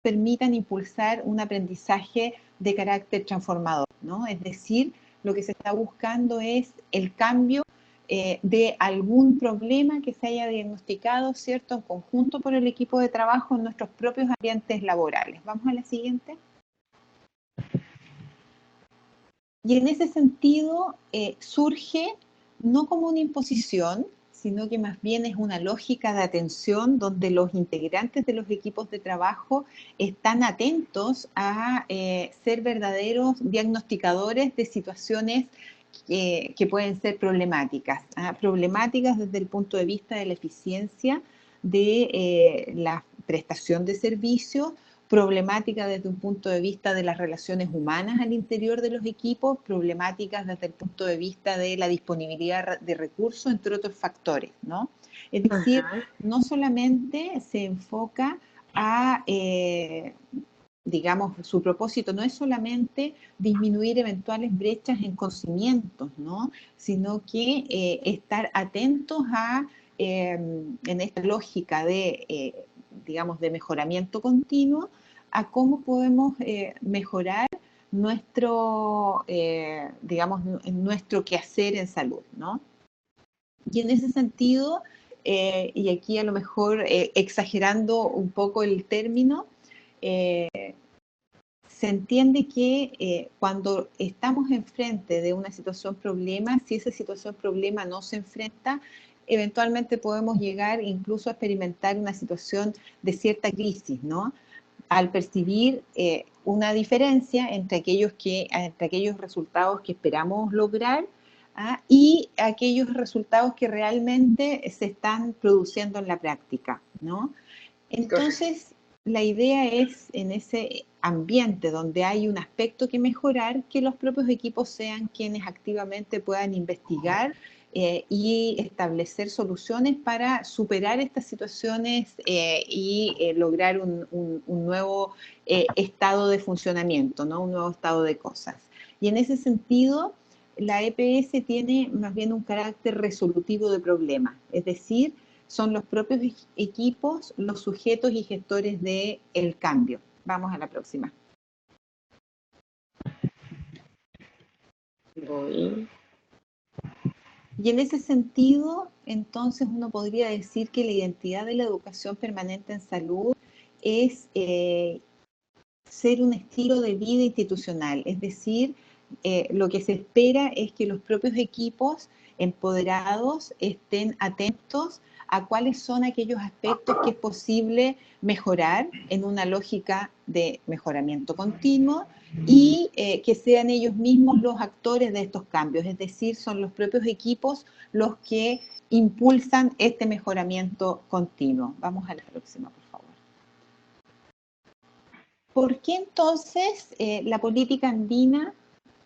permitan impulsar un aprendizaje de carácter transformador, ¿no? Es decir, lo que se está buscando es el cambio de algún problema que se haya diagnosticado, ¿cierto?, en conjunto por el equipo de trabajo en nuestros propios ambientes laborales. Vamos a la siguiente. Y en ese sentido surge no como una imposición, sino que más bien es una lógica de atención donde los integrantes de los equipos de trabajo están atentos a ser verdaderos diagnosticadores de situaciones que pueden ser problemáticas, problemáticas desde el punto de vista de la eficiencia de la prestación de servicios, problemática desde un punto de vista de las relaciones humanas al interior de los equipos, problemáticas desde el punto de vista de la disponibilidad de recursos, entre otros factores, ¿no? Es decir, no solamente se enfoca a, digamos, su propósito no es solamente disminuir eventuales brechas en conocimientos, ¿no?, sino que estar atentos a, en esta lógica de, digamos, de mejoramiento continuo, a cómo podemos mejorar nuestro, digamos, nuestro quehacer en salud, ¿no? Y en ese sentido, y aquí a lo mejor exagerando un poco el término, se entiende que cuando estamos enfrente de una situación problema, si esa situación problema no se enfrenta, eventualmente podemos llegar incluso a experimentar una situación de cierta crisis, ¿no?, al percibir una diferencia entre aquellos resultados que esperamos lograr y aquellos resultados que realmente se están produciendo en la práctica, ¿no? Entonces, la idea es, en ese ambiente donde hay un aspecto que mejorar, que los propios equipos sean quienes activamente puedan investigar y establecer soluciones para superar estas situaciones y lograr un nuevo estado de funcionamiento, ¿no?, un nuevo estado de cosas. Y en ese sentido, la EPS tiene más bien un carácter resolutivo de problemas, es decir, son los propios equipos los sujetos y gestores del cambio. Vamos a la próxima. Voy. Y en ese sentido, entonces uno podría decir que la identidad de la educación permanente en salud es ser un estilo de vida institucional, es decir, lo que se espera es que los propios equipos empoderados estén atentos a cuáles son aquellos aspectos que es posible mejorar en una lógica de mejoramiento continuo y que sean ellos mismos los actores de estos cambios, es decir, son los propios equipos los que impulsan este mejoramiento continuo. Vamos a la próxima, por favor. ¿Por qué entonces la política andina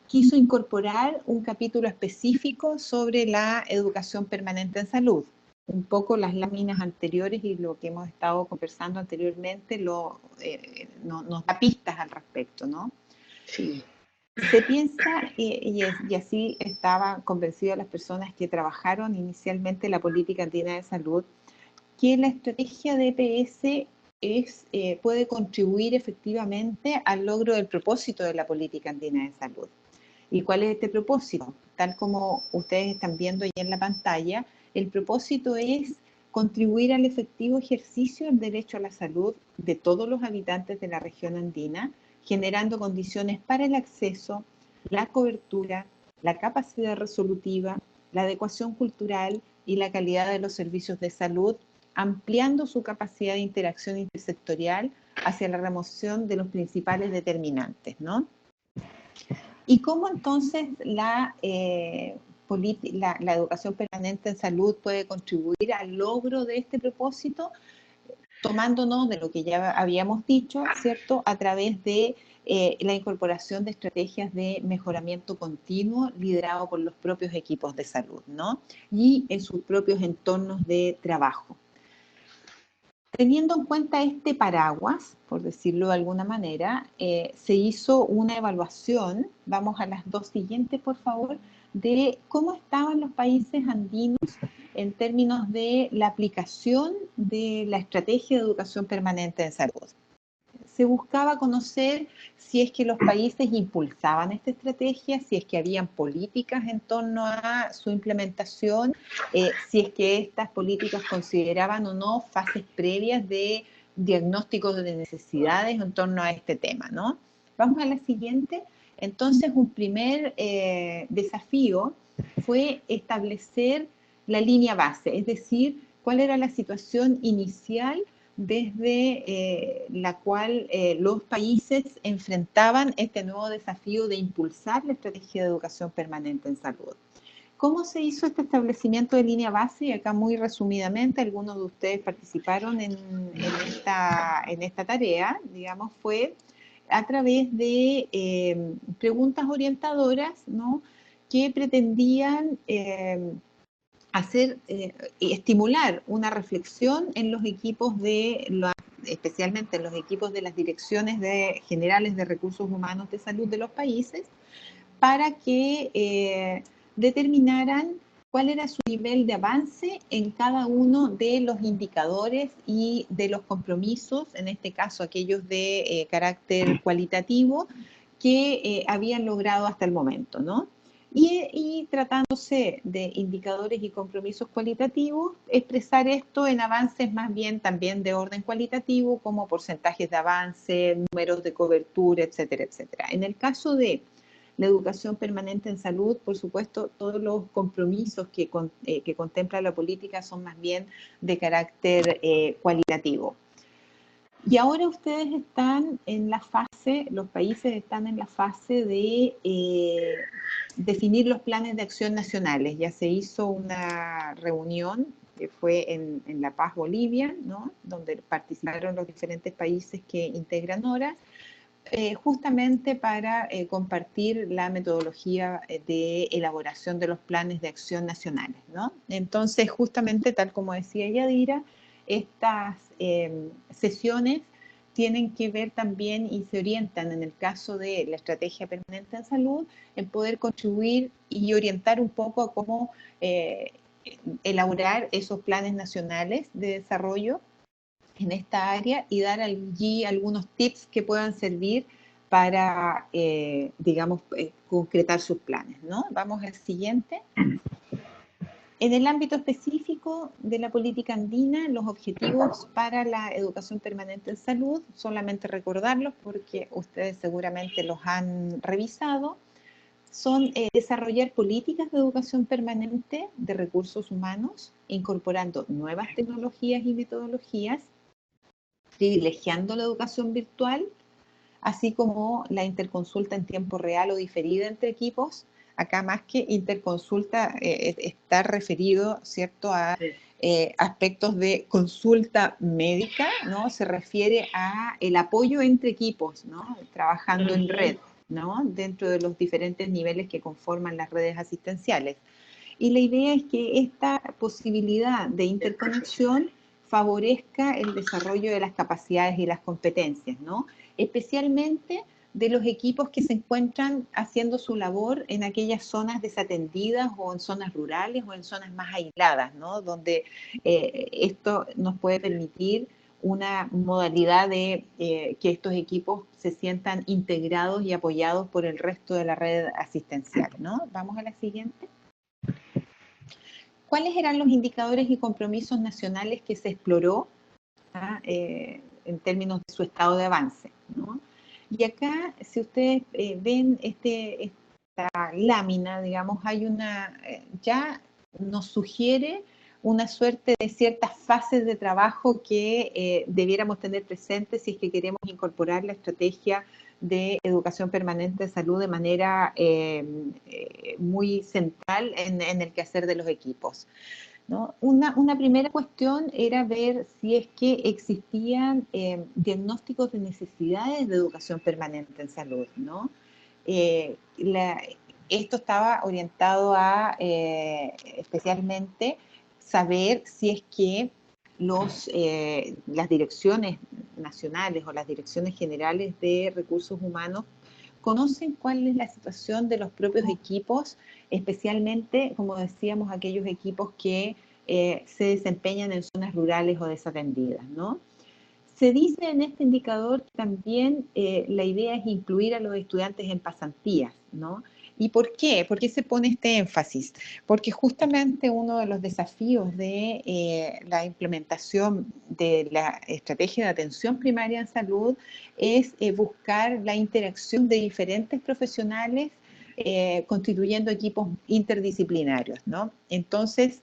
quiso incorporar un capítulo específico sobre la educación permanente en salud? Un poco las láminas anteriores y lo que hemos estado conversando anteriormente nos da pistas al respecto, ¿no? Sí. Se piensa, y así estaban convencidas las personas que trabajaron inicialmente la política andina de salud, que la estrategia de EPS puede contribuir efectivamente al logro del propósito de la política andina de salud. ¿Y cuál es este propósito? Tal como ustedes están viendo ahí en la pantalla, el propósito es contribuir al efectivo ejercicio del derecho a la salud de todos los habitantes de la región andina, generando condiciones para el acceso, la cobertura, la capacidad resolutiva, la adecuación cultural y la calidad de los servicios de salud, ampliando su capacidad de interacción intersectorial hacia la remoción de los principales determinantes, ¿no? ¿Y cómo entonces la educación permanente en salud puede contribuir al logro de este propósito? Tomándonos de lo que ya habíamos dicho, ¿cierto?, a través de la incorporación de estrategias de mejoramiento continuo liderado por los propios equipos de salud, ¿no?, y en sus propios entornos de trabajo. Teniendo en cuenta este paraguas, por decirlo de alguna manera, se hizo una evaluación, vamos a las dos siguientes por favor, de cómo estaban los países andinos en términos de la aplicación de la estrategia de educación permanente en salud. se buscaba conocer si es que los países impulsaban esta estrategia, si es que habían políticas en torno a su implementación, si es que estas políticas consideraban o no fases previas de diagnósticos de necesidades en torno a este tema, ¿no? Vamos a la siguiente. Entonces, un primer desafío fue establecer la línea base, es decir, cuál era la situación inicial desde la cual los países enfrentaban este nuevo desafío de impulsar la estrategia de educación permanente en salud. ¿Cómo se hizo este establecimiento de línea base? Y acá muy resumidamente, algunos de ustedes participaron en esta tarea, digamos, fue a través de preguntas orientadoras, ¿no?, que pretendían estimular una reflexión en los equipos especialmente en los equipos de las direcciones generales de recursos humanos de salud de los países, para que determinaran cuál era su nivel de avance en cada uno de los indicadores y de los compromisos, en este caso aquellos de carácter cualitativo, que habían logrado hasta el momento, ¿no? Y tratándose de indicadores y compromisos cualitativos, expresar esto en avances más bien también de orden cualitativo, como porcentajes de avance, números de cobertura, etcétera, etcétera. En el caso de la educación permanente en salud, por supuesto, todos los compromisos que contempla la política son más bien de carácter cualitativo. Y ahora ustedes están en la fase, los países están en la fase de definir los planes de acción nacionales. Ya se hizo una reunión que fue en La Paz, Bolivia, ¿no?, donde participaron los diferentes países que integran ORA, justamente para compartir la metodología de elaboración de los planes de acción nacionales, ¿no? Entonces, justamente, tal como decía Yadira, estas sesiones tienen que ver también y se orientan, en el caso de la estrategia permanente en salud, en poder contribuir y orientar un poco a cómo elaborar esos planes nacionales de desarrollo en esta área y dar allí algunos tips que puedan servir para, digamos, concretar sus planes, ¿no? Vamos al siguiente. En el ámbito específico de la política andina, los objetivos para la educación permanente en salud, solamente recordarlos porque ustedes seguramente los han revisado, son desarrollar políticas de educación permanente de recursos humanos, incorporando nuevas tecnologías y metodologías, privilegiando la educación virtual, así como la interconsulta en tiempo real o diferida entre equipos. Acá más que interconsulta está referido, ¿cierto?, a aspectos de consulta médica, ¿no? Se refiere a el apoyo entre equipos, ¿no?, trabajando en red, ¿no?, dentro de los diferentes niveles que conforman las redes asistenciales. Y la idea es que esta posibilidad de interconexión favorezca el desarrollo de las capacidades y las competencias, ¿no?, especialmente de los equipos que se encuentran haciendo su labor en aquellas zonas desatendidas o en zonas rurales o en zonas más aisladas, ¿no?, donde esto nos puede permitir una modalidad de que estos equipos se sientan integrados y apoyados por el resto de la red asistencial, ¿no? Vamos a la siguiente. ¿Cuáles eran los indicadores y compromisos nacionales que se exploró en términos de su estado de avance, ¿no? Y acá, si ustedes ven esta lámina, digamos, hay ya nos sugiere una suerte de ciertas fases de trabajo que debiéramos tener presentes si es que queremos incorporar la estrategia de educación permanente de salud de manera muy central en el quehacer de los equipos, ¿no? Una primera cuestión era ver si es que existían diagnósticos de necesidades de educación permanente en salud, ¿no? Esto estaba orientado a especialmente saber si es que las direcciones nacionales o las direcciones generales de recursos humanos conocen cuál es la situación de los propios equipos, especialmente, como decíamos, aquellos equipos que se desempeñan en zonas rurales o desatendidas, ¿no? Se dice en este indicador que también la idea es incluir a los estudiantes en pasantías, ¿no? ¿Y por qué? ¿Por qué se pone este énfasis? Porque justamente uno de los desafíos de la implementación de la estrategia de atención primaria en salud es buscar la interacción de diferentes profesionales constituyendo equipos interdisciplinarios, ¿no? Entonces,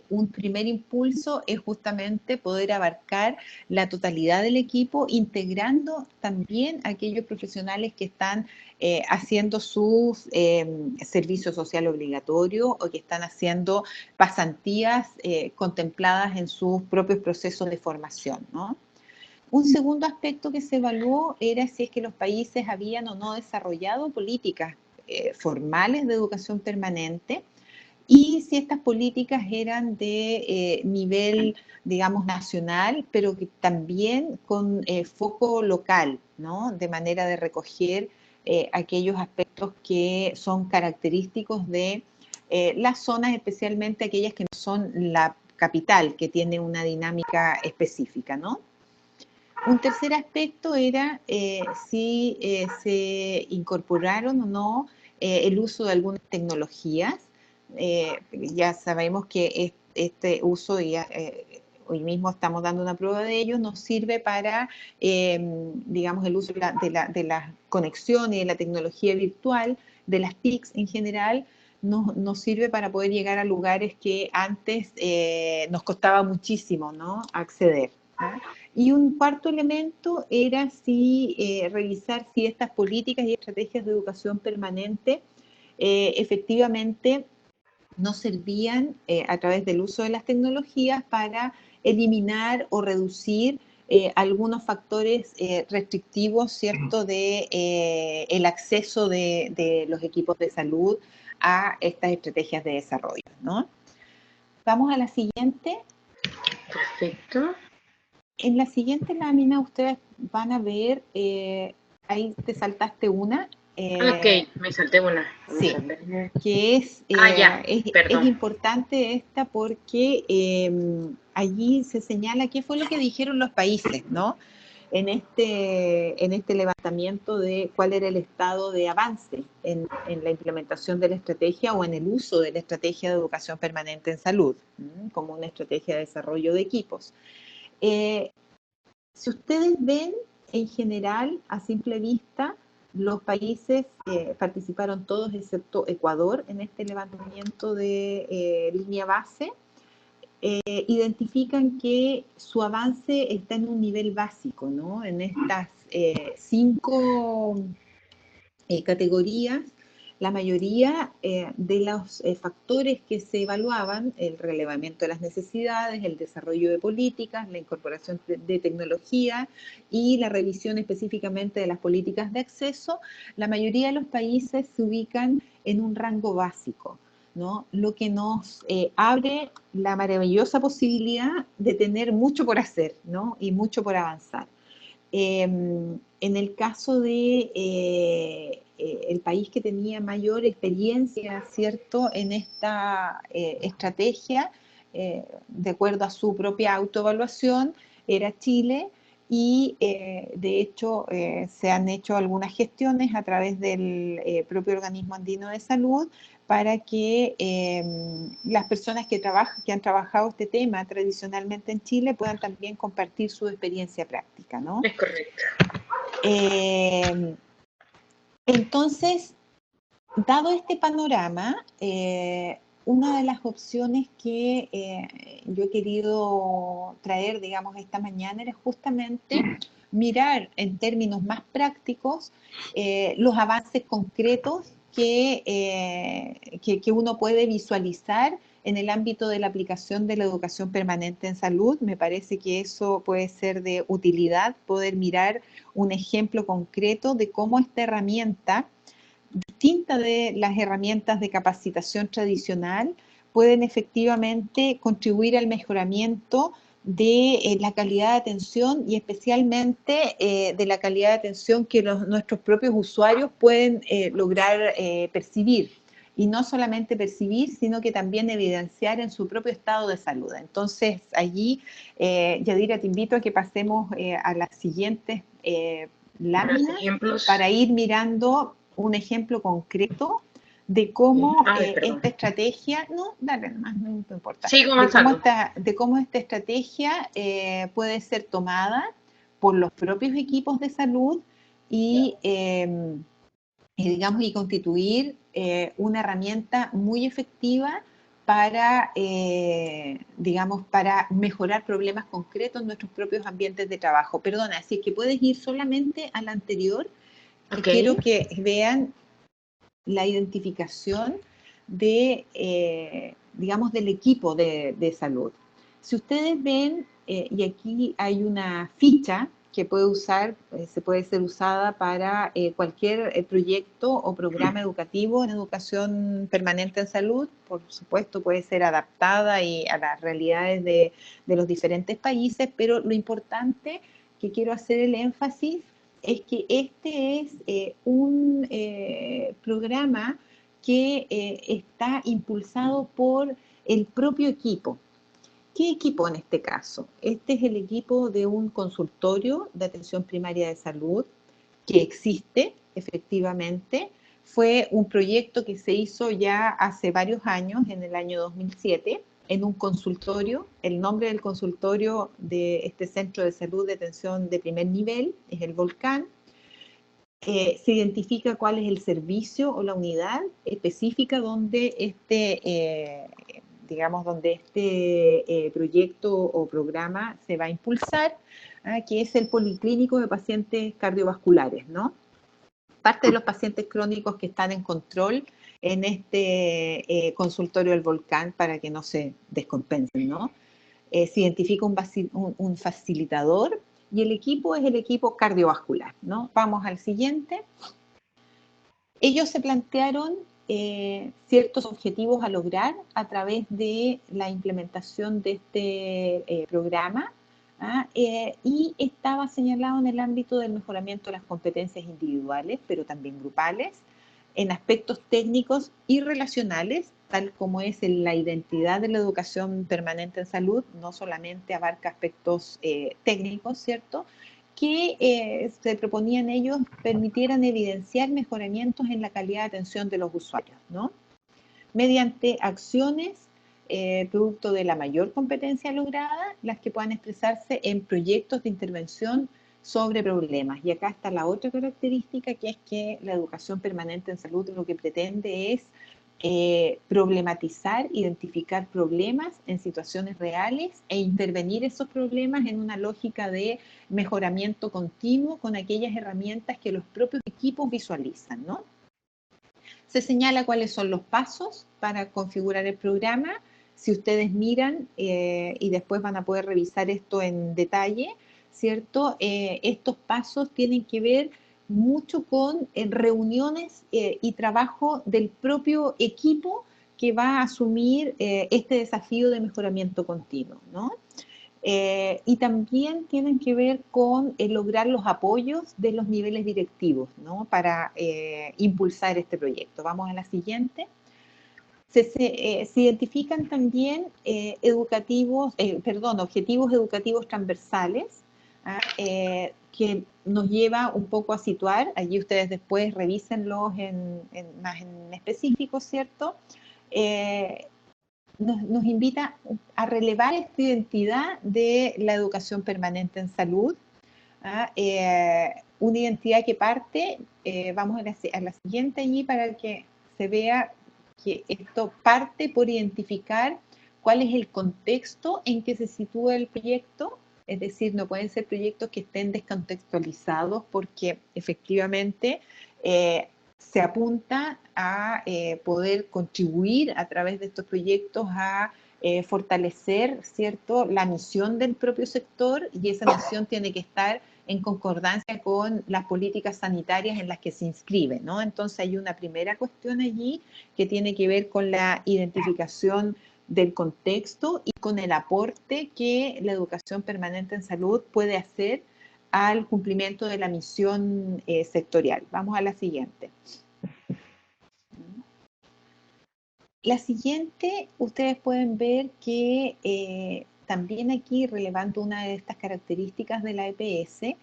un primer impulso es justamente poder abarcar la totalidad del equipo, integrando también a aquellos profesionales que están haciendo sus servicios social obligatorio o que están haciendo pasantías contempladas en sus propios procesos de formación, ¿no? Un segundo aspecto que se evaluó era si es que los países habían o no desarrollado políticas formales de educación permanente y si estas políticas eran de nivel, digamos, nacional, pero que también con foco local, ¿no? De manera de recoger aquellos aspectos que son característicos de las zonas, especialmente aquellas que no son la capital, que tiene una dinámica específica, ¿no? Un tercer aspecto era si se incorporaron o no el uso de algunas tecnologías. Ya sabemos que este uso, ya, hoy mismo estamos dando una prueba de ello, nos sirve para, digamos, el uso de la conexión y de la tecnología virtual, de las TICs en general, nos sirve para poder llegar a lugares que antes nos costaba muchísimo, ¿no? Acceder, ¿no? Y un cuarto elemento era revisar si estas políticas y estrategias de educación permanente efectivamente nos servían a través del uso de las tecnologías para eliminar o reducir algunos factores restrictivos, ¿cierto?, de el acceso de los equipos de salud a estas estrategias de desarrollo, ¿no? Vamos a la siguiente. Perfecto. En la siguiente lámina ustedes van a ver, ahí te saltaste una. Ok, me salté una. Sí, que es importante esta porque allí se señala qué fue lo que dijeron los países, ¿no? En este levantamiento de cuál era el estado de avance en la implementación de la estrategia o en el uso de la estrategia de educación permanente en salud, como una estrategia de desarrollo de equipos. Si ustedes ven, en general, a simple vista, los países participaron todos excepto Ecuador en este levantamiento de línea base, identifican que su avance está en un nivel básico, ¿no? En estas 5 categorías, la mayoría de los factores que se evaluaban, el relevamiento de las necesidades, el desarrollo de políticas, la incorporación de tecnología y la revisión específicamente de las políticas de acceso, la mayoría de los países se ubican en un rango básico, ¿no? Lo que nos abre la maravillosa posibilidad de tener mucho por hacer, ¿no? Y mucho por avanzar. En el caso de el país que tenía mayor experiencia, ¿cierto?, en esta estrategia, de acuerdo a su propia autoevaluación, era Chile, y de hecho se han hecho algunas gestiones a través del propio Organismo Andino de Salud para que las personas que han trabajado este tema tradicionalmente en Chile puedan también compartir su experiencia práctica, ¿no? Es correcto. Entonces, dado este panorama, una de las opciones que yo he querido traer, digamos, esta mañana era justamente mirar en términos más prácticos los avances concretos que uno puede visualizar en el ámbito de la aplicación de la educación permanente en salud. Me parece que eso puede ser de utilidad, poder mirar un ejemplo concreto de cómo esta herramienta, distinta de las herramientas de capacitación tradicional, pueden efectivamente contribuir al mejoramiento de la calidad de atención y especialmente de la calidad de atención que nuestros propios usuarios pueden lograr percibir. y no solamente percibir, sino que también evidenciar en su propio estado de salud. Entonces, allí, Yadira, te invito a que pasemos a las siguientes láminas para ir mirando un ejemplo concreto de cómo esta estrategia, no, dale nomás, no importa, de cómo esta estrategia puede ser tomada por los propios equipos de salud y digamos, y constituir una herramienta muy efectiva para, digamos, para mejorar problemas concretos en nuestros propios ambientes de trabajo. Perdona, si es que puedes ir solamente al anterior, quiero que vean la identificación de, digamos, del equipo de salud. Si ustedes ven, y aquí hay una ficha que puede usar, se puede ser usada para cualquier proyecto o programa educativo en educación permanente en salud, por supuesto puede ser adaptada a las realidades de los diferentes países, pero lo importante que quiero hacer el énfasis es que este es un programa que está impulsado por el propio equipo. ¿Qué equipo en este caso? Este es el equipo de un consultorio de atención primaria de salud que existe efectivamente. Fue un proyecto que se hizo ya hace varios años, en el año 2007, en un consultorio. El nombre del consultorio de este centro de salud de atención de primer nivel es el Volcán. Se identifica cuál es el servicio o la unidad específica donde digamos, donde este proyecto o programa se va a impulsar, que es el policlínico de pacientes cardiovasculares, ¿no? Parte de los pacientes crónicos que están en control en este consultorio del Volcán para que no se descompensen, ¿no? Se identifica un facilitador y el equipo es el equipo cardiovascular, ¿no? Vamos al siguiente. Ellos se plantearon ciertos objetivos a lograr a través de la implementación de este programa, y estaba señalado en el ámbito del mejoramiento de las competencias individuales, pero también grupales, en aspectos técnicos y relacionales, tal como es la identidad de la educación permanente en salud, no solamente abarca aspectos técnicos, ¿cierto?, que se proponían ellos permitieran evidenciar mejoramientos en la calidad de atención de los usuarios, ¿no? Mediante acciones producto de la mayor competencia lograda, las que puedan expresarse en proyectos de intervención sobre problemas. Y acá está la otra característica, que es que la educación permanente en salud lo que pretende es problematizar, identificar problemas en situaciones reales e intervenir esos problemas en una lógica de mejoramiento continuo con aquellas herramientas que los propios equipos visualizan, ¿no? Se señala cuáles son los pasos para configurar el programa. Si ustedes miran y después van a poder revisar esto en detalle, ¿cierto? Estos pasos tienen que ver mucho con reuniones y trabajo del propio equipo que va a asumir este desafío de mejoramiento continuo, ¿no? Y también tienen que ver con lograr los apoyos de los niveles directivos, ¿no?, para impulsar este proyecto. Vamos a la siguiente. Se identifican también objetivos educativos transversales, que nos lleva un poco a situar, allí ustedes después revísenlos más en específico, ¿cierto? Nos invita a relevar esta identidad de la educación permanente en salud, una identidad que parte, vamos a la siguiente allí para que se vea que esto parte por identificar cuál es el contexto en que se sitúa el proyecto, es decir, no pueden ser proyectos que estén descontextualizados porque efectivamente se apunta a poder contribuir a través de estos proyectos a fortalecer, ¿cierto?, la misión del propio sector, y esa misión tiene que estar en concordancia con las políticas sanitarias en las que se inscribe, ¿no? Entonces hay una primera cuestión allí que tiene que ver con la identificación del contexto y con el aporte que la educación permanente en salud puede hacer al cumplimiento de la misión sectorial. Vamos a la siguiente. La siguiente, ustedes pueden ver que también aquí, relevando una de estas características de la EPS,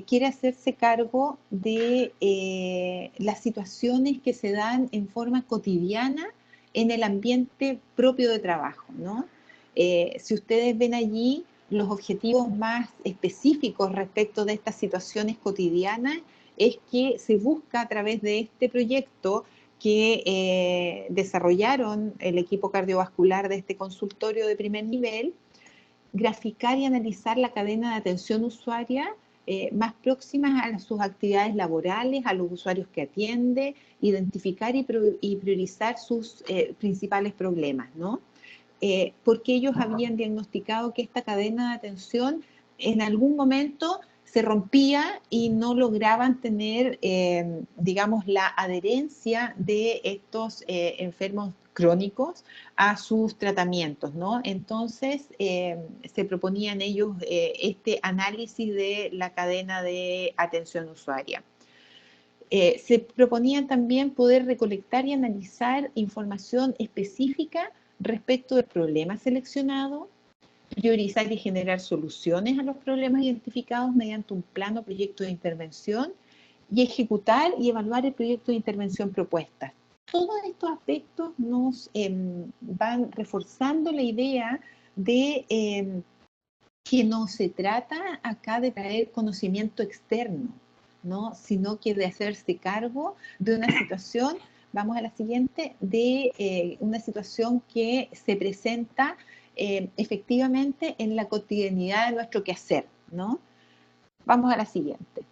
quiere hacerse cargo de las situaciones que se dan en forma cotidiana en el ambiente propio de trabajo, ¿no? Si ustedes ven allí los objetivos más específicos respecto de estas situaciones cotidianas, es que se busca a través de este proyecto que desarrollaron el equipo cardiovascular de este consultorio de primer nivel, graficar y analizar la cadena de atención usuaria más próximas a sus actividades laborales, a los usuarios que atiende, identificar y priorizar sus principales problemas, ¿no? Porque ellos habían diagnosticado que esta cadena de atención en algún momento se rompía y no lograban tener, digamos, la adherencia de estos enfermos crónicos a sus tratamientos, ¿no? Entonces, se proponían ellos este análisis de la cadena de atención usuaria. Se proponían también poder recolectar y analizar información específica respecto del problema seleccionado, priorizar y generar soluciones a los problemas identificados mediante un plano o proyecto de intervención y ejecutar y evaluar el proyecto de intervención propuesta. Todos estos aspectos nos van reforzando la idea de que no se trata acá de traer conocimiento externo, ¿no? Sino que de hacerse cargo de una situación, vamos a la siguiente, de una situación que se presenta efectivamente en la cotidianidad de nuestro quehacer, ¿no? Vamos a la siguiente.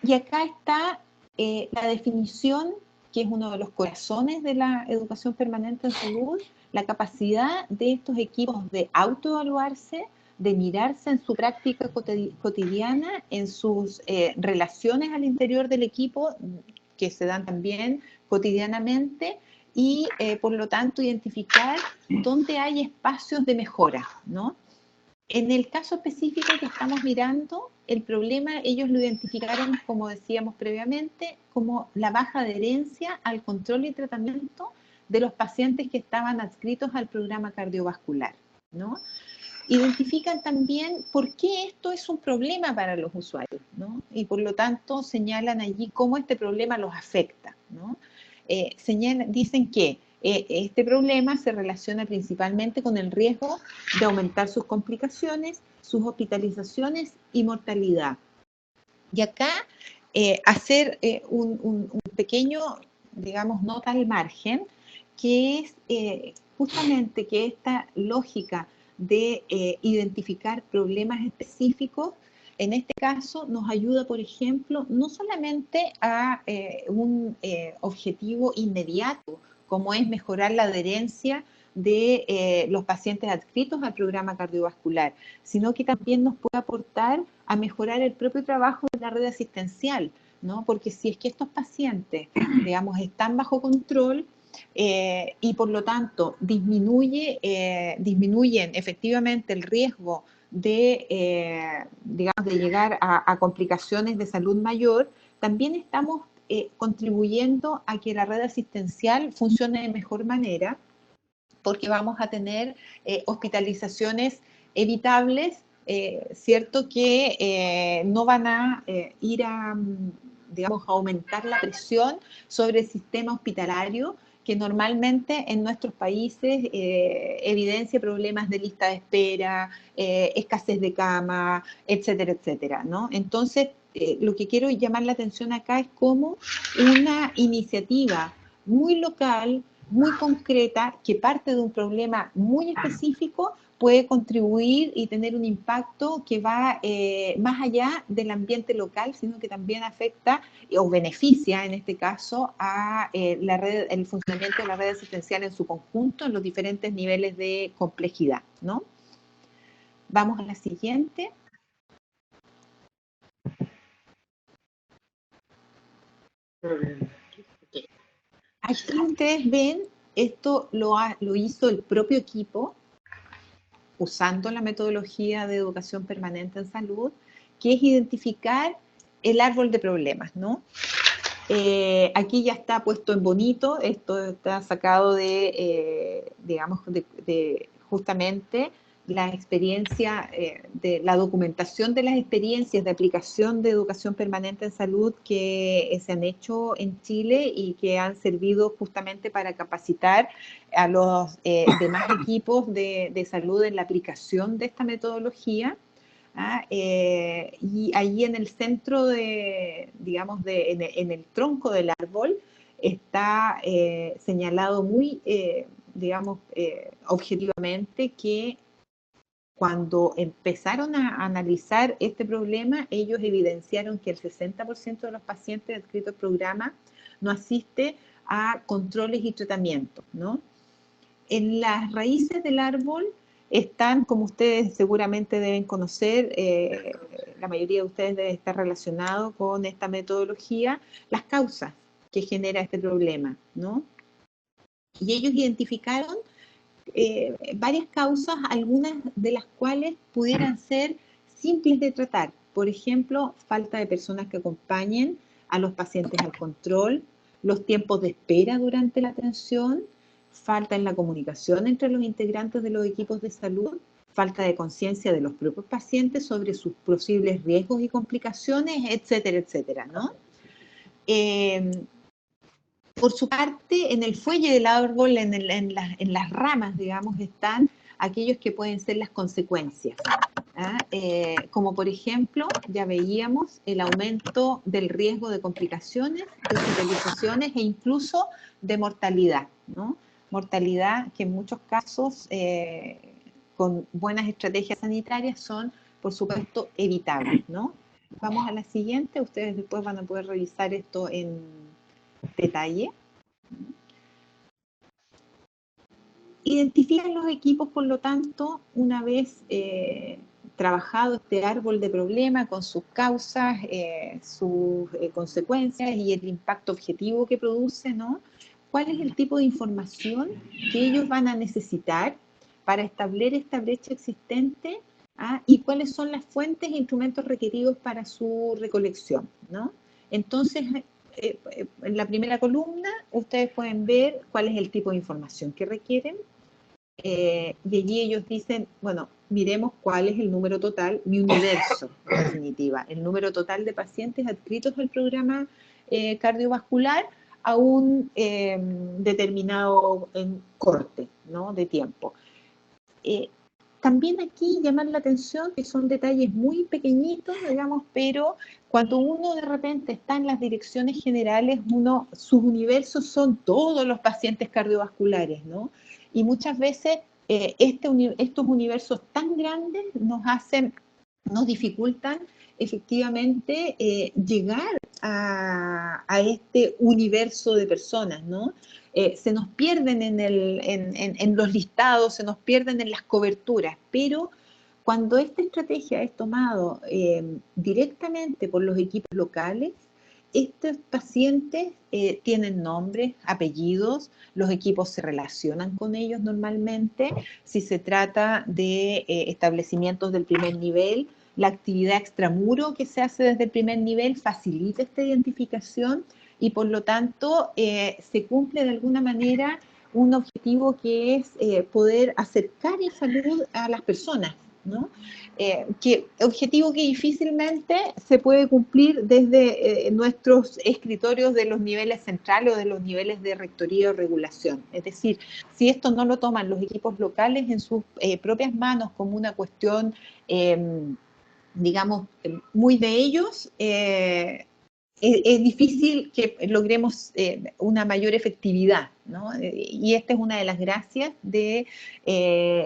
Y acá está la definición, que es uno de los corazones de la educación permanente en salud, la capacidad de estos equipos de autoevaluarse, de mirarse en su práctica cotidiana, en sus relaciones al interior del equipo, que se dan también cotidianamente, y por lo tanto identificar dónde hay espacios de mejora, ¿no? En el caso específico que estamos mirando, el problema ellos lo identificaron, como decíamos previamente, como la baja adherencia al control y tratamiento de los pacientes que estaban adscritos al programa cardiovascular, ¿no? Identifican también por qué esto es un problema para los usuarios, ¿no? Y por lo tanto señalan allí cómo este problema los afecta, ¿no? Dicen que este problema se relaciona principalmente con el riesgo de aumentar sus complicaciones, sus hospitalizaciones y mortalidad. Y acá hacer un pequeño, digamos, nota al margen, que es justamente que esta lógica de identificar problemas específicos, en este caso nos ayuda, por ejemplo, no solamente a un objetivo inmediato, como es mejorar la adherencia de los pacientes adscritos al programa cardiovascular, sino que también nos puede aportar a mejorar el propio trabajo de la red asistencial, ¿no? Porque si es que estos pacientes, digamos, están bajo control, y por lo tanto disminuyen efectivamente el riesgo de, digamos, de llegar a complicaciones de salud mayor, también estamos contribuyendo a que la red asistencial funcione de mejor manera, porque vamos a tener hospitalizaciones evitables, ¿cierto? Que no van a ir a, digamos, a aumentar la presión sobre el sistema hospitalario, que normalmente en nuestros países evidencia problemas de lista de espera, escasez de cama, etcétera, etcétera, ¿no? Entonces, lo que quiero llamar la atención acá es cómo una iniciativa muy local, muy concreta, que parte de un problema muy específico, puede contribuir y tener un impacto que va más allá del ambiente local, sino que también afecta o beneficia, en este caso, a el funcionamiento de la red asistencial en su conjunto, en los diferentes niveles de complejidad, ¿no? Vamos a la siguiente. Aquí ustedes ven, esto lo hizo el propio equipo, usando la metodología de educación permanente en salud, que es identificar el árbol de problemas, ¿no? Aquí ya está puesto en bonito, esto está sacado digamos, de justamente la experiencia, de la documentación de las experiencias de aplicación de educación permanente en salud que se han hecho en Chile y que han servido justamente para capacitar a los demás equipos de salud en la aplicación de esta metodología. Y ahí en el centro digamos, en el tronco del árbol está señalado muy, digamos, objetivamente que cuando empezaron a analizar este problema, ellos evidenciaron que el 60% de los pacientes adscritos al programa no asiste a controles y tratamientos, ¿no? En las raíces del árbol están, como ustedes seguramente deben conocer, la mayoría de ustedes debe estar relacionado con esta metodología, las causas que genera este problema, ¿no? Y ellos identificaron varias causas, algunas de las cuales pudieran ser simples de tratar. Por ejemplo, falta de personas que acompañen a los pacientes al control, los tiempos de espera durante la atención, falta en la comunicación entre los integrantes de los equipos de salud, falta de conciencia de los propios pacientes sobre sus posibles riesgos y complicaciones, etcétera, etcétera, ¿no? Por su parte, en el fuelle del árbol, en las ramas, digamos, están aquellos que pueden ser las consecuencias. Como por ejemplo, ya veíamos el aumento del riesgo de complicaciones, de hospitalizaciones e incluso de mortalidad, ¿no? Mortalidad que en muchos casos, con buenas estrategias sanitarias, son, por supuesto, evitables, ¿no? Vamos a la siguiente, ustedes después van a poder revisar esto en detalle. Identifican los equipos, por lo tanto, una vez trabajado este árbol de problema con sus causas, sus consecuencias y el impacto objetivo que produce, ¿no? ¿Cuál es el tipo de información que ellos van a necesitar para establecer esta brecha existente? Y cuáles son las fuentes e instrumentos requeridos para su recolección, ¿no? Entonces, en la primera columna, ustedes pueden ver cuál es el tipo de información que requieren. Y allí ellos dicen, bueno, miremos cuál es el número total, mi universo, en definitiva, el número total de pacientes adscritos al programa cardiovascular a un determinado corte, ¿no?, de tiempo. También aquí llamar la atención que son detalles muy pequeñitos, digamos, pero cuando uno de repente está en las direcciones generales, sus universos son todos los pacientes cardiovasculares, ¿no? Y muchas veces estos universos tan grandes nos dificultan efectivamente llegar a este universo de personas, ¿no? Se nos pierden en los listados, se nos pierden en las coberturas, pero cuando esta estrategia es tomada directamente por los equipos locales, estos pacientes tienen nombres, apellidos, los equipos se relacionan con ellos normalmente. Si se trata de establecimientos del primer nivel, la actividad extramuro que se hace desde el primer nivel facilita esta identificación y por lo tanto se cumple de alguna manera un objetivo que es poder acercar la salud a las personas, ¿no? Objetivo que difícilmente se puede cumplir desde nuestros escritorios de los niveles centrales o de los niveles de rectoría o regulación. Es decir, si esto no lo toman los equipos locales en sus propias manos como una cuestión, digamos, muy de ellos, es difícil que logremos una mayor efectividad, ¿no? Y esta es una de las gracias de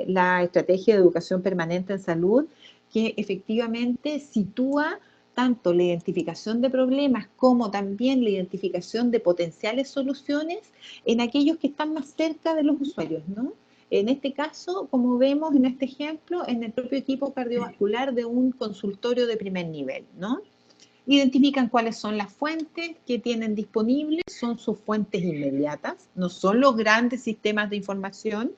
la estrategia de educación permanente en salud, que efectivamente sitúa tanto la identificación de problemas como también la identificación de potenciales soluciones en aquellos que están más cerca de los usuarios, ¿no? En este caso, como vemos en este ejemplo, en el propio equipo cardiovascular de un consultorio de primer nivel, ¿no? Identifican cuáles son las fuentes que tienen disponibles, son sus fuentes inmediatas, no son los grandes sistemas de información.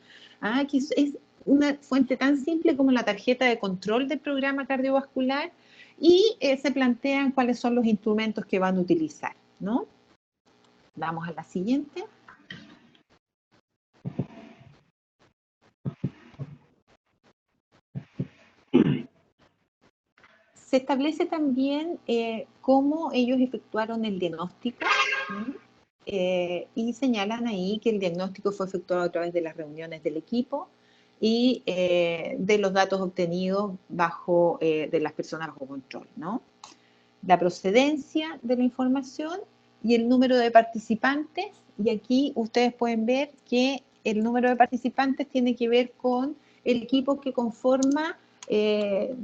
Que es una fuente tan simple como la tarjeta de control del programa cardiovascular y se plantean cuáles son los instrumentos que van a utilizar, ¿no? Vamos a la siguiente. Se establece también cómo ellos efectuaron el diagnóstico, y señalan ahí que el diagnóstico fue efectuado a través de las reuniones del equipo y de los datos obtenidos de las personas bajo control, ¿no? La procedencia de la información y el número de participantes, y aquí ustedes pueden ver que el número de participantes tiene que ver con el equipo que conforma el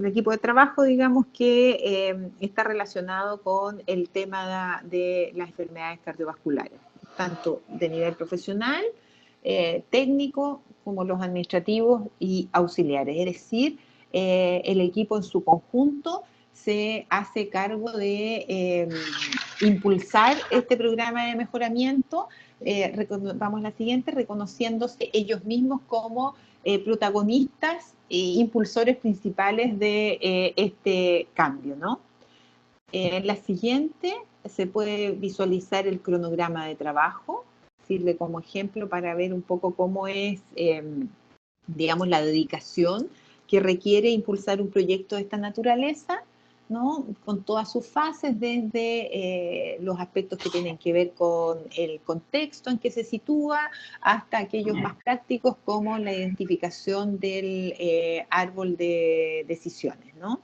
equipo de trabajo, digamos, que está relacionado con el tema de las enfermedades cardiovasculares, tanto de nivel profesional, técnico, como los administrativos y auxiliares. Es decir, el equipo en su conjunto se hace cargo de impulsar este programa de mejoramiento, vamos a la siguiente, reconociéndose ellos mismos como protagonistas e impulsores principales de este cambio, ¿no? En la siguiente se puede visualizar el cronograma de trabajo, sirve como ejemplo para ver un poco cómo es, digamos, la dedicación que requiere impulsar un proyecto de esta naturaleza, ¿no? Con todas sus fases, desde los aspectos que tienen que ver con el contexto en que se sitúa, hasta aquellos más prácticos como la identificación del árbol de decisiones, ¿no?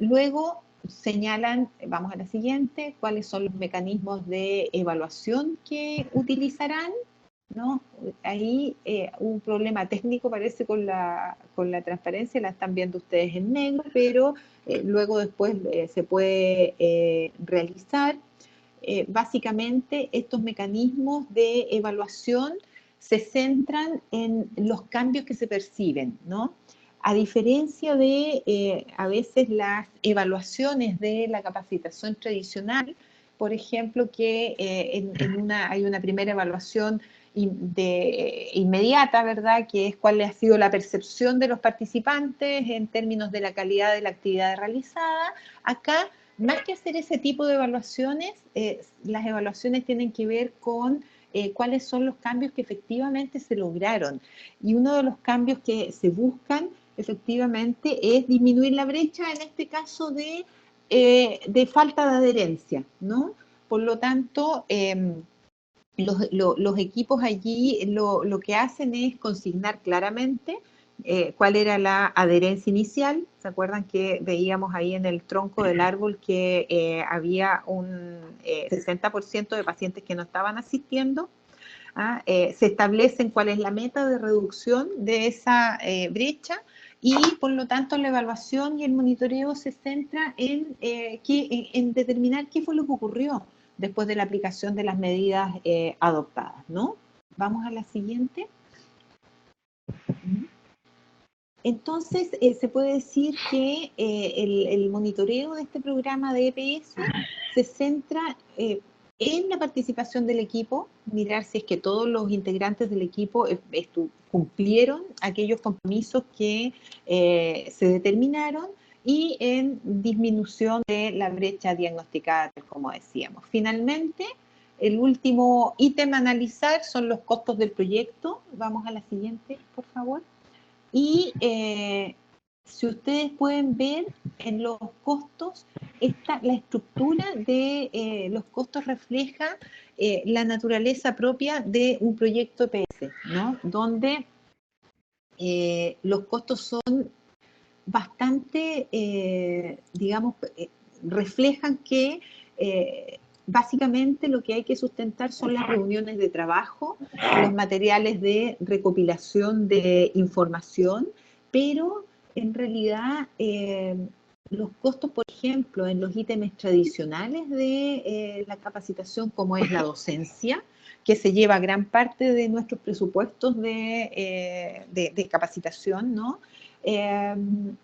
Luego señalan, vamos a la siguiente, cuáles son los mecanismos de evaluación que utilizarán, ¿no? Ahí un problema técnico parece con la transparencia, la están viendo ustedes en negro, pero luego después se puede realizar. Básicamente estos mecanismos de evaluación se centran en los cambios que se perciben, ¿no? A diferencia de a veces las evaluaciones de la capacitación tradicional, por ejemplo, que hay una primera evaluación inmediata, ¿verdad?, que es cuál ha sido la percepción de los participantes en términos de la calidad de la actividad realizada. Acá, más que hacer ese tipo de evaluaciones, las evaluaciones tienen que ver con cuáles son los cambios que efectivamente se lograron. Y uno de los cambios que se buscan efectivamente es disminuir la brecha, en este caso de falta de adherencia, ¿no? Por lo tanto, los equipos allí lo que hacen es consignar claramente cuál era la adherencia inicial. ¿Se acuerdan que veíamos ahí en el tronco del árbol que había un 60% de pacientes que no estaban asistiendo? Se establecen cuál es la meta de reducción de esa brecha, y por lo tanto la evaluación y el monitoreo se centra en determinar qué fue lo que ocurrió después de la aplicación de las medidas adoptadas, ¿no? Vamos a la siguiente. Entonces, se puede decir que el monitoreo de este programa de EPS se centra en la participación del equipo, mirar si es que todos los integrantes del equipo cumplieron aquellos compromisos que se determinaron, y en disminución de la brecha diagnosticada, como decíamos. Finalmente, el último ítem a analizar son los costos del proyecto. Vamos a la siguiente, por favor. Y si ustedes pueden ver en los costos, la estructura de los costos refleja la naturaleza propia de un proyecto EPS, ¿no? Donde los costos son bastante, digamos, reflejan que básicamente lo que hay que sustentar son las reuniones de trabajo, los materiales de recopilación de información, pero en realidad los costos, por ejemplo, en los ítems tradicionales de la capacitación, como es la docencia, que se lleva gran parte de nuestros presupuestos de capacitación, ¿no?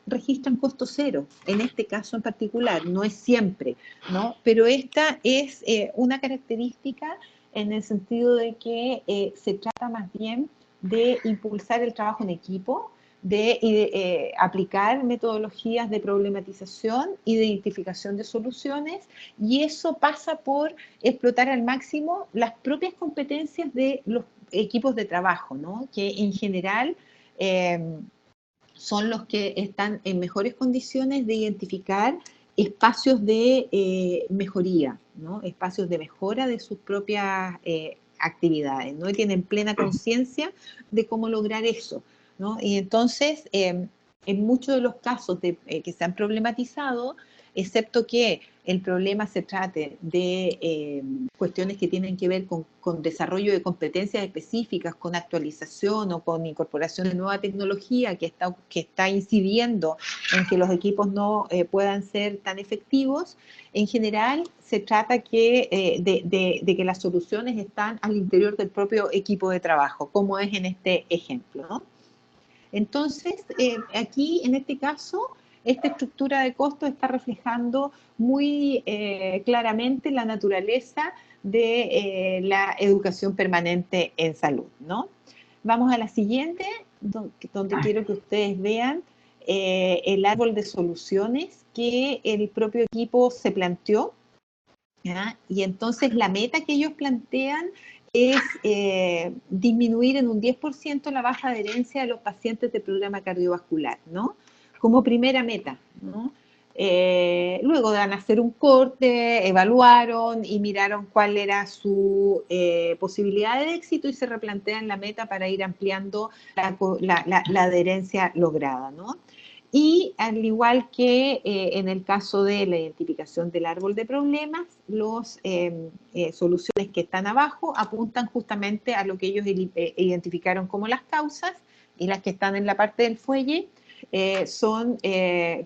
Registran costo cero, en este caso en particular, no es siempre, ¿no? Pero esta es una característica en el sentido de que se trata más bien de impulsar el trabajo en equipo, de aplicar metodologías de problematización y de identificación de soluciones, y eso pasa por explotar al máximo las propias competencias de los equipos de trabajo, ¿no? Que en general son los que están en mejores condiciones de identificar espacios de mejoría, ¿no? Espacios de mejora de sus propias actividades, ¿no? Y tienen plena conciencia de cómo lograr eso, ¿no? Y entonces, en muchos de los casos que se han problematizado, excepto que el problema se trate de cuestiones que tienen que ver con desarrollo de competencias específicas, con actualización o con incorporación de nueva tecnología que está incidiendo en que los equipos no puedan ser tan efectivos, en general se trata de que las soluciones están al interior del propio equipo de trabajo, como es en este ejemplo, ¿no? Entonces, aquí, en este caso, esta estructura de costos está reflejando muy claramente la naturaleza de la educación permanente en salud, ¿no? Vamos a la siguiente, donde quiero que ustedes vean el árbol de soluciones que el propio equipo se planteó, ¿ya? Y entonces la meta que ellos plantean es disminuir en un 10% la baja adherencia de los pacientes de programa cardiovascular, ¿no? Como primera meta, ¿no? Luego van a hacer un corte, evaluaron y miraron cuál era su posibilidad de éxito y se replantean la meta para ir ampliando la adherencia lograda, ¿no? Y al igual que en el caso de la identificación del árbol de problemas, las soluciones que están abajo apuntan justamente a lo que ellos identificaron como las causas, y las que están en la parte del fuelle son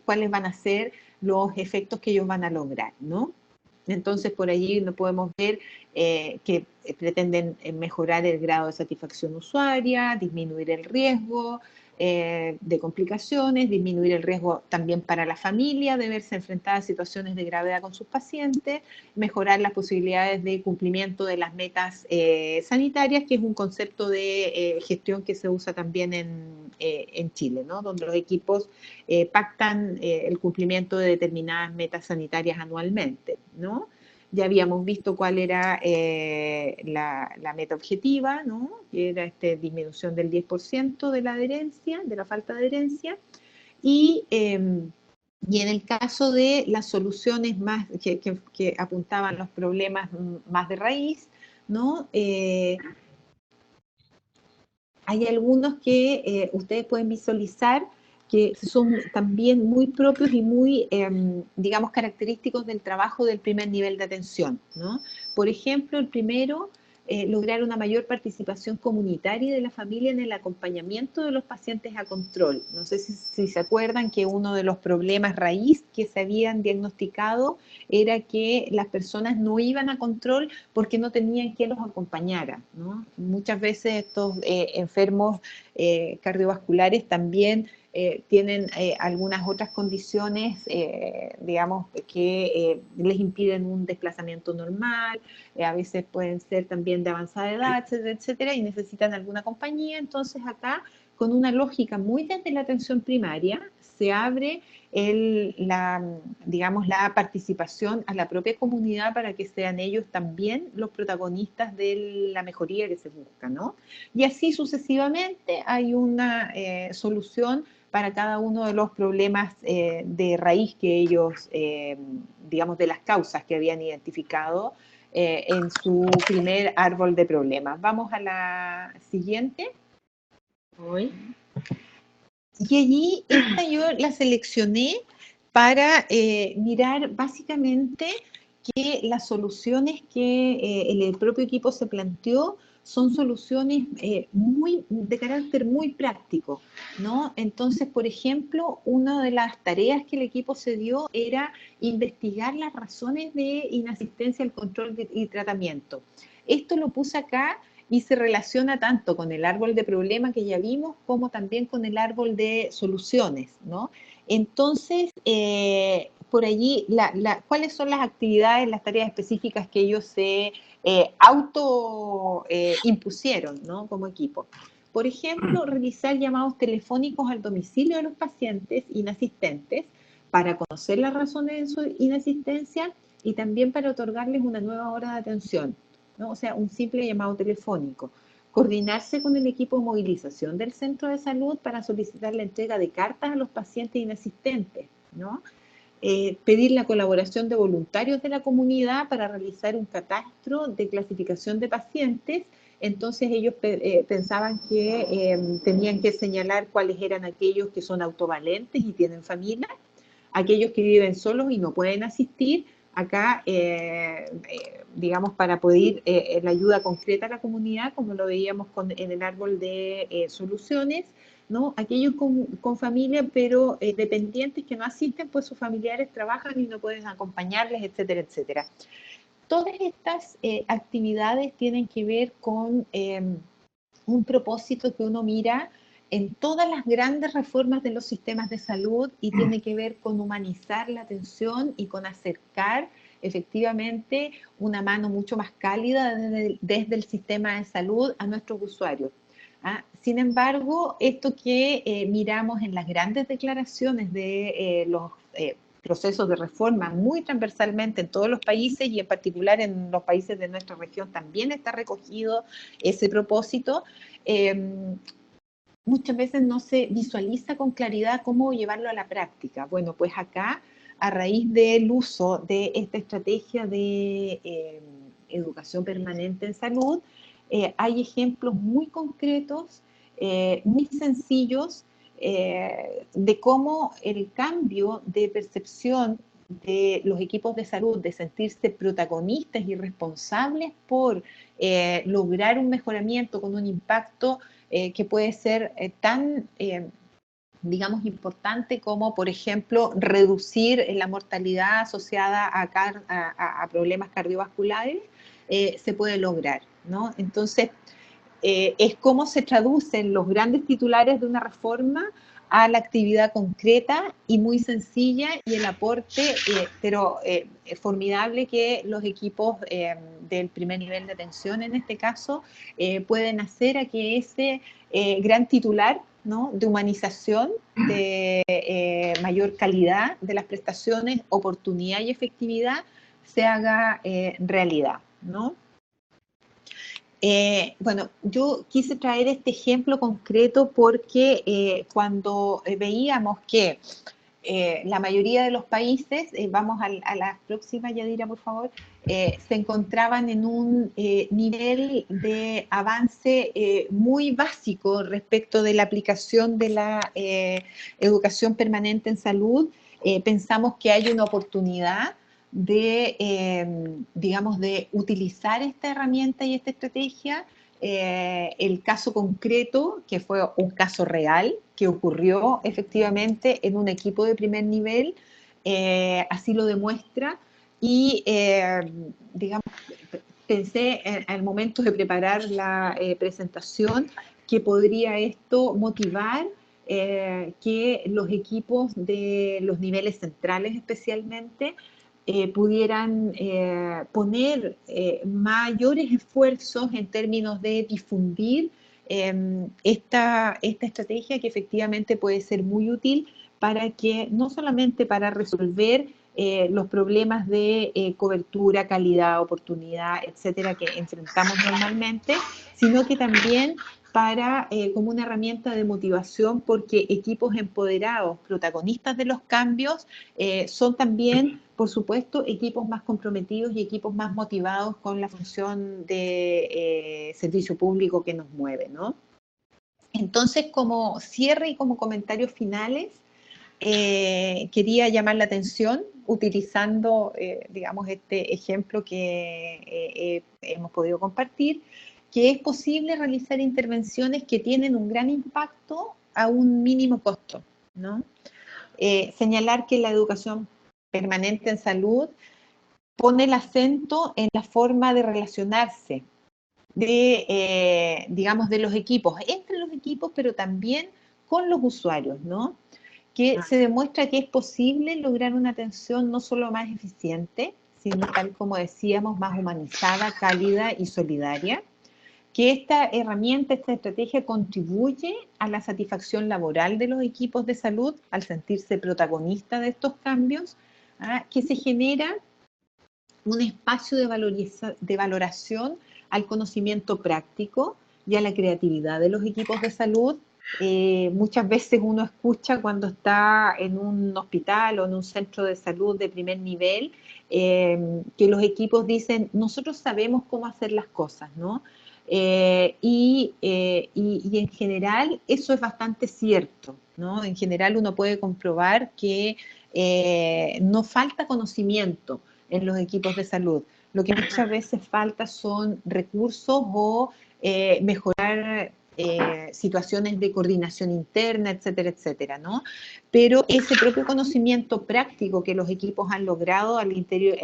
cuáles van a ser los efectos que ellos van a lograr, ¿no? Entonces, por allí no podemos ver que pretenden mejorar el grado de satisfacción usuaria, disminuir el riesgo de complicaciones, disminuir el riesgo también para la familia de verse enfrentada a situaciones de gravedad con sus pacientes, mejorar las posibilidades de cumplimiento de las metas sanitarias, que es un concepto de gestión que se usa también en Chile, ¿no? Donde los equipos pactan el cumplimiento de determinadas metas sanitarias anualmente, ¿no? Ya habíamos visto cuál era la meta objetiva, ¿no? Que era disminución del 10% de la adherencia, de la falta de adherencia, y en el caso de las soluciones más que apuntaban los problemas más de raíz, ¿no? Hay algunos que ustedes pueden visualizar que son también muy propios y muy, digamos, característicos del trabajo del primer nivel de atención, ¿no? Por ejemplo, el primero, lograr una mayor participación comunitaria de la familia en el acompañamiento de los pacientes a control. No sé si se acuerdan que uno de los problemas raíz que se habían diagnosticado era que las personas no iban a control porque no tenían quien los acompañara, ¿no? Muchas veces estos enfermos cardiovasculares también tienen algunas otras condiciones, digamos, que les impiden un desplazamiento normal, a veces pueden ser también de avanzada edad, etcétera, etcétera, y necesitan alguna compañía. Entonces acá, con una lógica muy desde la atención primaria, se abre digamos, la participación a la propia comunidad para que sean ellos también los protagonistas de la mejoría que se busca, ¿no? Y así sucesivamente hay una solución para cada uno de los problemas de raíz que ellos, digamos, de las causas que habían identificado en su primer árbol de problemas. Vamos a la siguiente. Voy. Y allí esta yo la seleccioné para mirar básicamente que las soluciones que el propio equipo se planteó son soluciones de carácter muy práctico, ¿no? Entonces, por ejemplo, una de las tareas que el equipo se dio era investigar las razones de inasistencia al control y tratamiento. Esto lo puse acá y se relaciona tanto con el árbol de problemas que ya vimos como también con el árbol de soluciones, ¿no? Entonces, por allí, ¿cuáles son las actividades, las tareas específicas que ellos se impusieron, ¿no? Como equipo? Por ejemplo, realizar llamados telefónicos al domicilio de los pacientes inasistentes para conocer las razones de su inasistencia y también para otorgarles una nueva hora de atención, ¿no? O sea, un simple llamado telefónico. Coordinarse con el equipo de movilización del centro de salud para solicitar la entrega de cartas a los pacientes inasistentes, ¿no? Pedir la colaboración de voluntarios de la comunidad para realizar un catastro de clasificación de pacientes. Entonces ellos pensaban que tenían que señalar cuáles eran aquellos que son autovalentes y tienen familia, aquellos que viven solos y no pueden asistir. Acá, digamos, para poder la ayuda concreta a la comunidad, como lo veíamos en el árbol de soluciones, ¿no? Aquellos con familia, pero dependientes que no asisten, pues sus familiares trabajan y no pueden acompañarles, etcétera, etcétera. Todas estas actividades tienen que ver con un propósito que uno mira en todas las grandes reformas de los sistemas de salud y tiene que ver con humanizar la atención y con acercar efectivamente una mano mucho más cálida desde el sistema de salud a nuestros usuarios. ¿Ah? Sin embargo, esto que miramos en las grandes declaraciones de los procesos de reforma muy transversalmente en todos los países y en particular en los países de nuestra región también está recogido ese propósito, muchas veces no se visualiza con claridad cómo llevarlo a la práctica. Bueno, pues acá, a raíz del uso de esta estrategia de educación permanente en salud, hay ejemplos muy concretos, muy sencillos, de cómo el cambio de percepción de los equipos de salud, de sentirse protagonistas y responsables por lograr un mejoramiento con un impacto que puede ser tan, digamos, importante como, por ejemplo, reducir la mortalidad asociada a problemas cardiovasculares, se puede lograr, ¿no? Entonces, es cómo se traducen los grandes titulares de una reforma a la actividad concreta y muy sencilla y el aporte, pero formidable que los equipos del primer nivel de atención en este caso pueden hacer a que ese gran titular, ¿no?, de humanización, de mayor calidad de las prestaciones, oportunidad y efectividad se haga realidad, ¿no? Bueno, yo quise traer este ejemplo concreto porque cuando veíamos que la mayoría de los países, vamos a la próxima, Yadira, por favor, se encontraban en un nivel de avance muy básico respecto de la aplicación de la educación permanente en salud, pensamos que hay una oportunidad de, digamos, de utilizar esta herramienta y esta estrategia. El caso concreto, que fue un caso real, que ocurrió efectivamente en un equipo de primer nivel, así lo demuestra, y digamos, pensé al momento de preparar la presentación que podría esto motivar que los equipos de los niveles centrales especialmente pudieran poner mayores esfuerzos en términos de difundir esta estrategia que efectivamente puede ser muy útil para que, no solamente para resolver los problemas de cobertura, calidad, oportunidad, etcétera, que enfrentamos normalmente, sino que también para, como una herramienta de motivación, porque equipos empoderados, protagonistas de los cambios, son también, por supuesto, equipos más comprometidos y equipos más motivados con la función de servicio público que nos mueve, ¿no? Entonces, como cierre y como comentarios finales, quería llamar la atención utilizando, digamos, este ejemplo que hemos podido compartir, que es posible realizar intervenciones que tienen un gran impacto a un mínimo costo, ¿no? Señalar que la educación permanente en salud pone el acento en la forma de relacionarse de, digamos, de los equipos, entre los equipos, pero también con los usuarios, ¿no? Que se demuestra que es posible lograr una atención no solo más eficiente, sino, tal como decíamos, más humanizada, cálida y solidaria, que esta herramienta, esta estrategia contribuye a la satisfacción laboral de los equipos de salud al sentirse protagonistas de estos cambios, que se genera un espacio de valoración al conocimiento práctico y a la creatividad de los equipos de salud. Muchas veces uno escucha cuando está en un hospital o en un centro de salud de primer nivel que los equipos dicen, nosotros sabemos cómo hacer las cosas, ¿no? Y en general eso es bastante cierto, ¿no? En general uno puede comprobar que no falta conocimiento en los equipos de salud. Lo que muchas veces falta son recursos o mejorar situaciones de coordinación interna, etcétera, etcétera, ¿no? Pero ese propio conocimiento práctico que los equipos han logrado al interior,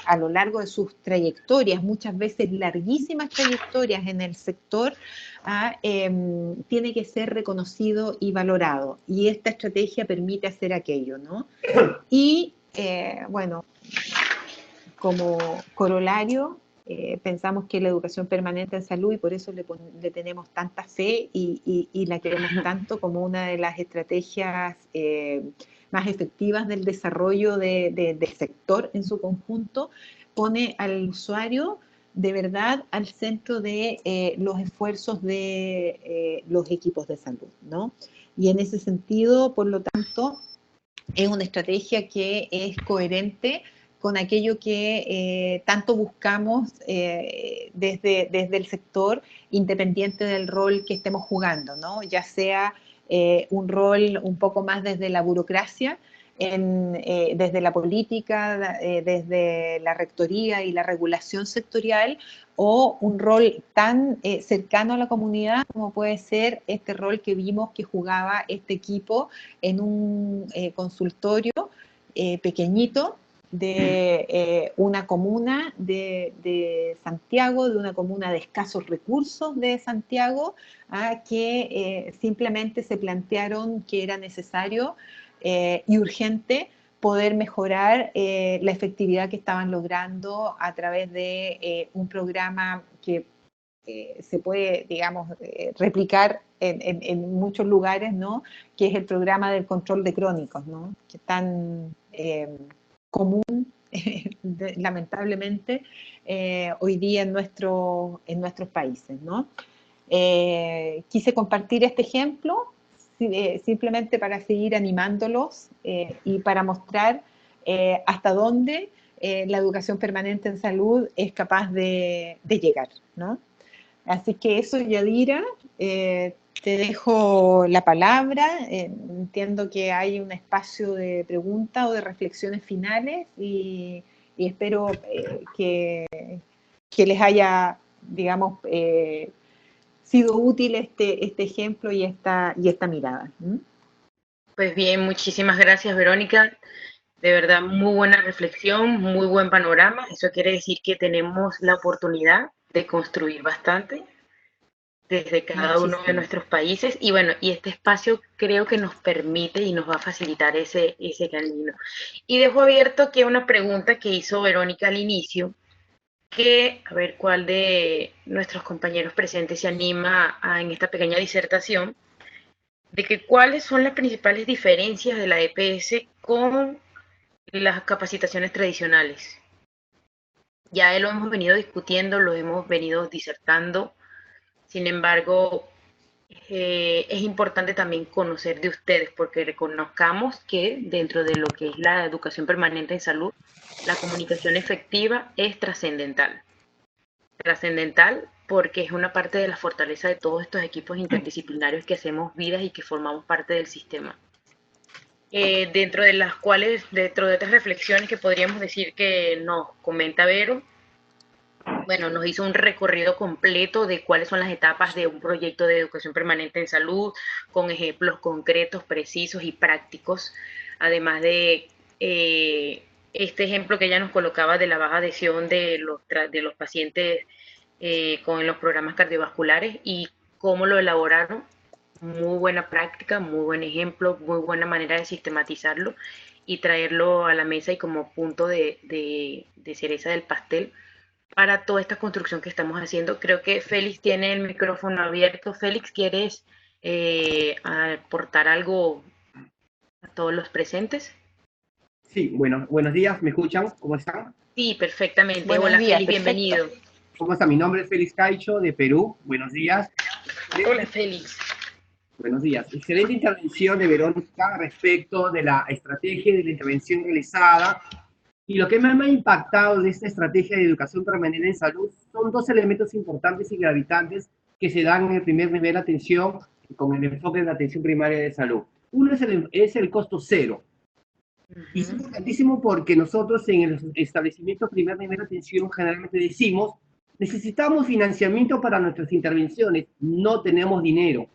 a lo largo de sus trayectorias, muchas veces larguísimas trayectorias en el sector, tiene que ser reconocido y valorado. Y esta estrategia permite hacer aquello, ¿no? Y, bueno, como corolario, pensamos que la educación permanente en salud, y por eso le tenemos tanta fe y la queremos tanto como una de las estrategias más efectivas del desarrollo del sector en su conjunto, pone al usuario de verdad al centro de los esfuerzos de los equipos de salud, ¿no? Y en ese sentido, por lo tanto, es una estrategia que es coherente con aquello que tanto buscamos desde el sector, independiente del rol que estemos jugando, ¿no? Ya sea un rol un poco más desde la burocracia, desde la política, desde la rectoría y la regulación sectorial, o un rol tan cercano a la comunidad como puede ser este rol que vimos que jugaba este equipo en un consultorio pequeñito de una comuna de Santiago, de una comuna de escasos recursos de Santiago, que simplemente se plantearon que era necesario y urgente poder mejorar la efectividad que estaban logrando a través de un programa que se puede, digamos, replicar en muchos lugares, ¿no? Que es el programa del control de crónicos, ¿no? Que es tan común, lamentablemente, hoy día en nuestros países, ¿no? Quise compartir este ejemplo simplemente para seguir animándolos y para mostrar hasta dónde la educación permanente en salud es capaz de llegar, ¿no? Así que eso, Yadira, te dejo la palabra. Entiendo que hay un espacio de preguntas o de reflexiones finales y espero que les haya, digamos, sido útil este ejemplo y esta mirada. ¿Mm? Pues bien, muchísimas gracias, Verónica. De verdad, muy buena reflexión, muy buen panorama. Eso quiere decir que tenemos la oportunidad de construir bastante desde cada uno de Muchísimo. nuestros países. Y bueno, y este espacio creo que nos permite y nos va a facilitar ese camino. Y dejo abierto aquí una pregunta que hizo Verónica al inicio, que a ver cuál de nuestros compañeros presentes se anima en esta pequeña disertación, de que cuáles son las principales diferencias de la EPS con las capacitaciones tradicionales. Ya lo hemos venido discutiendo, lo hemos venido disertando, sin embargo, es importante también conocer de ustedes porque reconozcamos que dentro de lo que es la educación permanente en salud, la comunicación efectiva es trascendental. Trascendental porque es una parte de la fortaleza de todos estos equipos interdisciplinarios que hacemos vidas y que formamos parte del sistema. Dentro de las cuales, dentro de otras reflexiones que podríamos decir que nos comenta Vero, bueno, nos hizo un recorrido completo de cuáles son las etapas de un proyecto de educación permanente en salud, con ejemplos concretos, precisos y prácticos, además de este ejemplo que ella nos colocaba de la baja adhesión de los pacientes con los programas cardiovasculares y cómo lo elaboraron. Muy buena práctica, muy buen ejemplo, muy buena manera de sistematizarlo y traerlo a la mesa y como punto de cereza del pastel para toda esta construcción que estamos haciendo. Creo que Félix tiene el micrófono abierto. Félix, ¿quieres aportar algo a todos los presentes? Sí, bueno, buenos días, ¿me escuchan? ¿Cómo están? Sí, perfectamente. Buenos Hola, días, Félix, perfecto. bienvenido. ¿Cómo está? Mi nombre es Félix Caicho, de Perú. Buenos días. Hola, Félix. Buenos días. Excelente intervención de Verónica respecto de la estrategia de la intervención realizada. Y lo que más me ha impactado de esta estrategia de educación permanente en salud son dos elementos importantes y gravitantes que se dan en el primer nivel de atención con el enfoque de la atención primaria de salud. Uno es el costo cero. Y es importantísimo porque nosotros en el establecimiento primer nivel de atención generalmente decimos, necesitamos financiamiento para nuestras intervenciones, no tenemos dinero,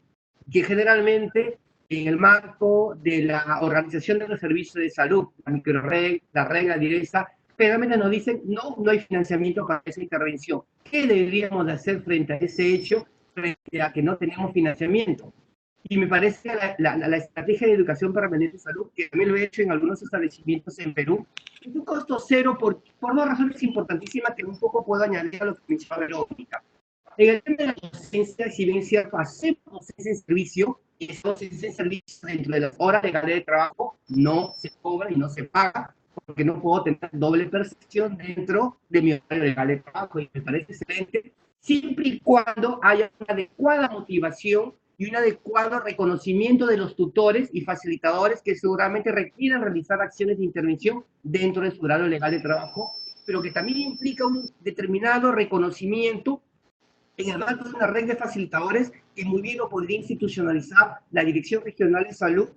que generalmente en el marco de la organización de los servicios de salud, la microreg, la regla directa, generalmente nos dicen, no, no hay financiamiento para esa intervención. ¿Qué deberíamos de hacer frente a ese hecho, frente a que no tenemos financiamiento? Y me parece la estrategia de educación permanente de salud, que también lo he hecho en algunos establecimientos en Perú, es un costo cero por dos razones importantísimas que un poco puedo añadir a lo que mencionaba Verónica. En el tema de la docencia, si bien es cierto, hacemos docencia en servicio, y esa docencia en servicio dentro de las horas legales de trabajo no se cobra y no se paga, porque no puedo tener doble percepción dentro de mi horario legal de trabajo, y me parece excelente, siempre y cuando haya una adecuada motivación y un adecuado reconocimiento de los tutores y facilitadores que seguramente requieran realizar acciones de intervención dentro de su horario legal de trabajo, pero que también implica un determinado reconocimiento en el marco de una red de facilitadores que muy bien lo podría institucionalizar la Dirección Regional de Salud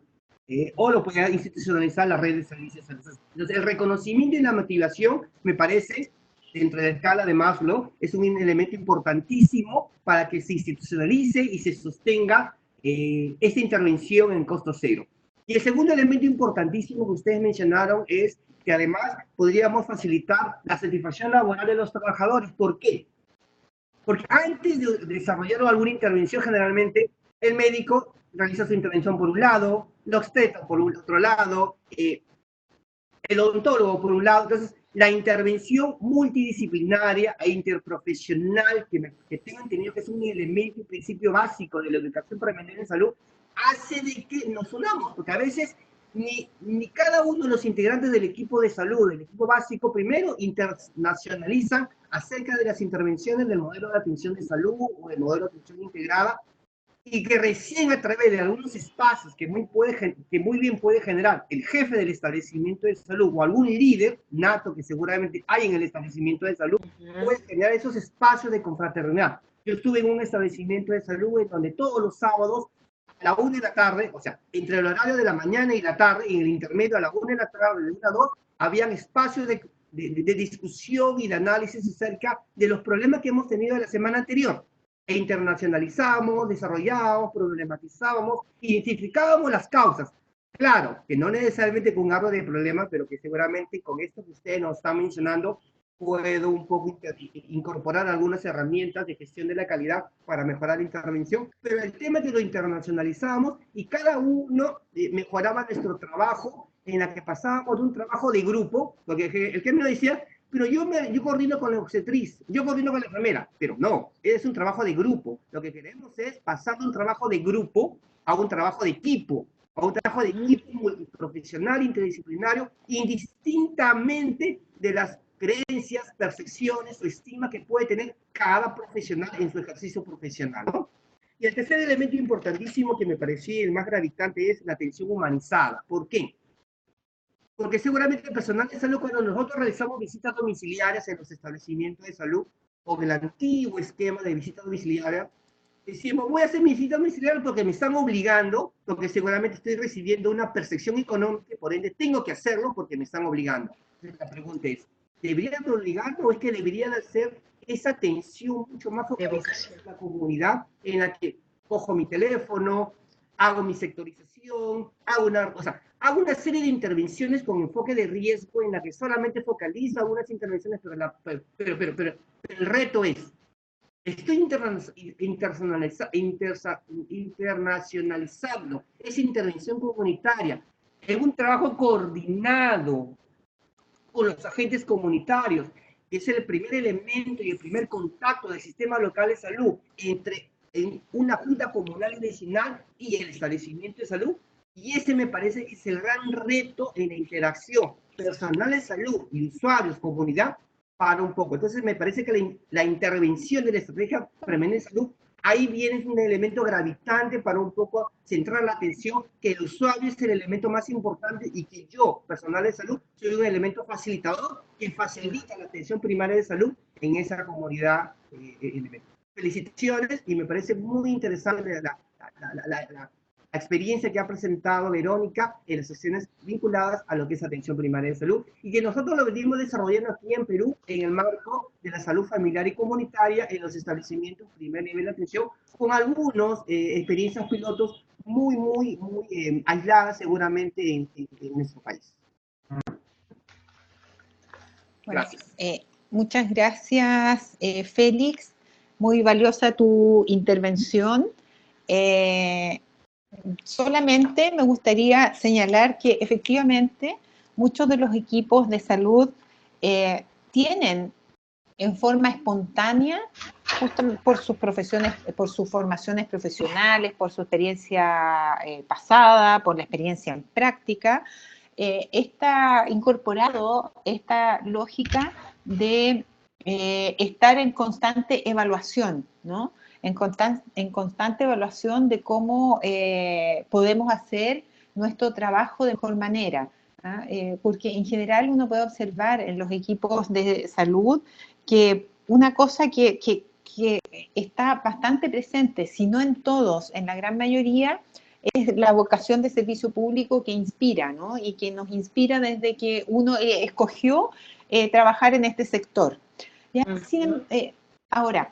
o lo podría institucionalizar la red de servicios de salud. Entonces, el reconocimiento y la motivación, me parece, dentro de la escala de Maslow, es un elemento importantísimo para que se institucionalice y se sostenga esta intervención en costo cero. Y el segundo elemento importantísimo que ustedes mencionaron es que además podríamos facilitar la satisfacción laboral de los trabajadores. ¿Por qué? Porque antes de desarrollar alguna intervención, generalmente el médico realiza su intervención por un lado, el obstetra por un otro lado, el odontólogo por un lado. Entonces, la intervención multidisciplinaria e interprofesional, que tengo entendido que es un elemento y principio básico de la educación permanente en salud, hace de que nos unamos, porque a veces ni cada uno de los integrantes del equipo de salud, del equipo básico, primero internacionalizan acerca de las intervenciones del modelo de atención de salud o del modelo de atención integrada, y que recién a través de algunos espacios que muy bien puede generar el jefe del establecimiento de salud o algún líder nato que seguramente hay en el establecimiento de salud, puede generar esos espacios de confraternidad. Yo estuve en un establecimiento de salud en donde todos los sábados a la 1 de la tarde, o sea, entre el horario de la mañana y la tarde, y en el intermedio a la 1 de la tarde, de 1 a 2, habían espacios de discusión y de análisis acerca de los problemas que hemos tenido la semana anterior. E internacionalizamos, desarrollábamos, problematizábamos, identificábamos las causas. Claro, que no necesariamente con un árbol de problemas, pero que seguramente con esto que ustedes nos están mencionando, puedo un poco incorporar algunas herramientas de gestión de la calidad para mejorar la intervención, pero el tema es que lo internacionalizamos y cada uno mejoraba nuestro trabajo en la que pasábamos de un trabajo de grupo, porque el que me decía, pero yo coordino con la obstetriz, yo coordino con la enfermera, pero no, es un trabajo de grupo. Lo que queremos es pasar de un trabajo de grupo a un trabajo de equipo, a un trabajo de equipo multiprofesional, interdisciplinario, indistintamente de las creencias, percepciones o estima que puede tener cada profesional en su ejercicio profesional, ¿no? Y el tercer elemento importantísimo que me pareció el más gravitante es la atención humanizada. ¿Por qué? Porque seguramente el personal de salud, cuando nosotros realizamos visitas domiciliarias en los establecimientos de salud, o en el antiguo esquema de visita domiciliaria, decimos, voy a hacer mi visita domiciliaria porque me están obligando, porque seguramente estoy recibiendo una percepción económica, por ende tengo que hacerlo porque me están obligando. Entonces la pregunta es, ¿deberían obligar o es que deberían hacer esa atención mucho más focalizada en la comunidad en la que cojo mi teléfono, hago mi sectorización, hago una serie de intervenciones con enfoque de riesgo en la que solamente focalizo algunas intervenciones, pero el reto es, estoy internacionalizando esa intervención comunitaria en un trabajo coordinado con los agentes comunitarios, que es el primer elemento y el primer contacto del sistema local de salud entre una junta comunal y vecinal y el establecimiento de salud. Y ese me parece que es el gran reto en la interacción personal de salud y usuarios, comunidad, para un poco. Entonces me parece que la intervención de la estrategia permanente de salud, ahí viene un elemento gravitante para un poco centrar la atención, que el usuario es el elemento más importante y que yo, personal de salud, soy un elemento facilitador que facilita la atención primaria de salud en esa comunidad. Felicitaciones, y me parece muy interesante la experiencia que ha presentado Verónica en las sesiones vinculadas a lo que es atención primaria de salud, y que nosotros lo venimos desarrollando aquí en Perú en el marco de la salud familiar y comunitaria en los establecimientos primer nivel de atención, con algunas experiencias pilotos muy aisladas seguramente en nuestro país. Gracias. Muchas gracias, Félix. Muy valiosa tu intervención. Solamente me gustaría señalar que efectivamente muchos de los equipos de salud tienen en forma espontánea, justo por sus profesiones, por sus formaciones profesionales, por su experiencia pasada, por la experiencia en práctica, está incorporado esta lógica de estar en constante evaluación, ¿no? En constante evaluación de cómo podemos hacer nuestro trabajo de mejor manera, ¿ah? Porque en general uno puede observar en los equipos de salud que una cosa que está bastante presente, si no en todos, en la gran mayoría, es la vocación de servicio público que inspira, ¿no? Y que nos inspira desde que uno escogió trabajar en este sector. ¿Ya? Ahora,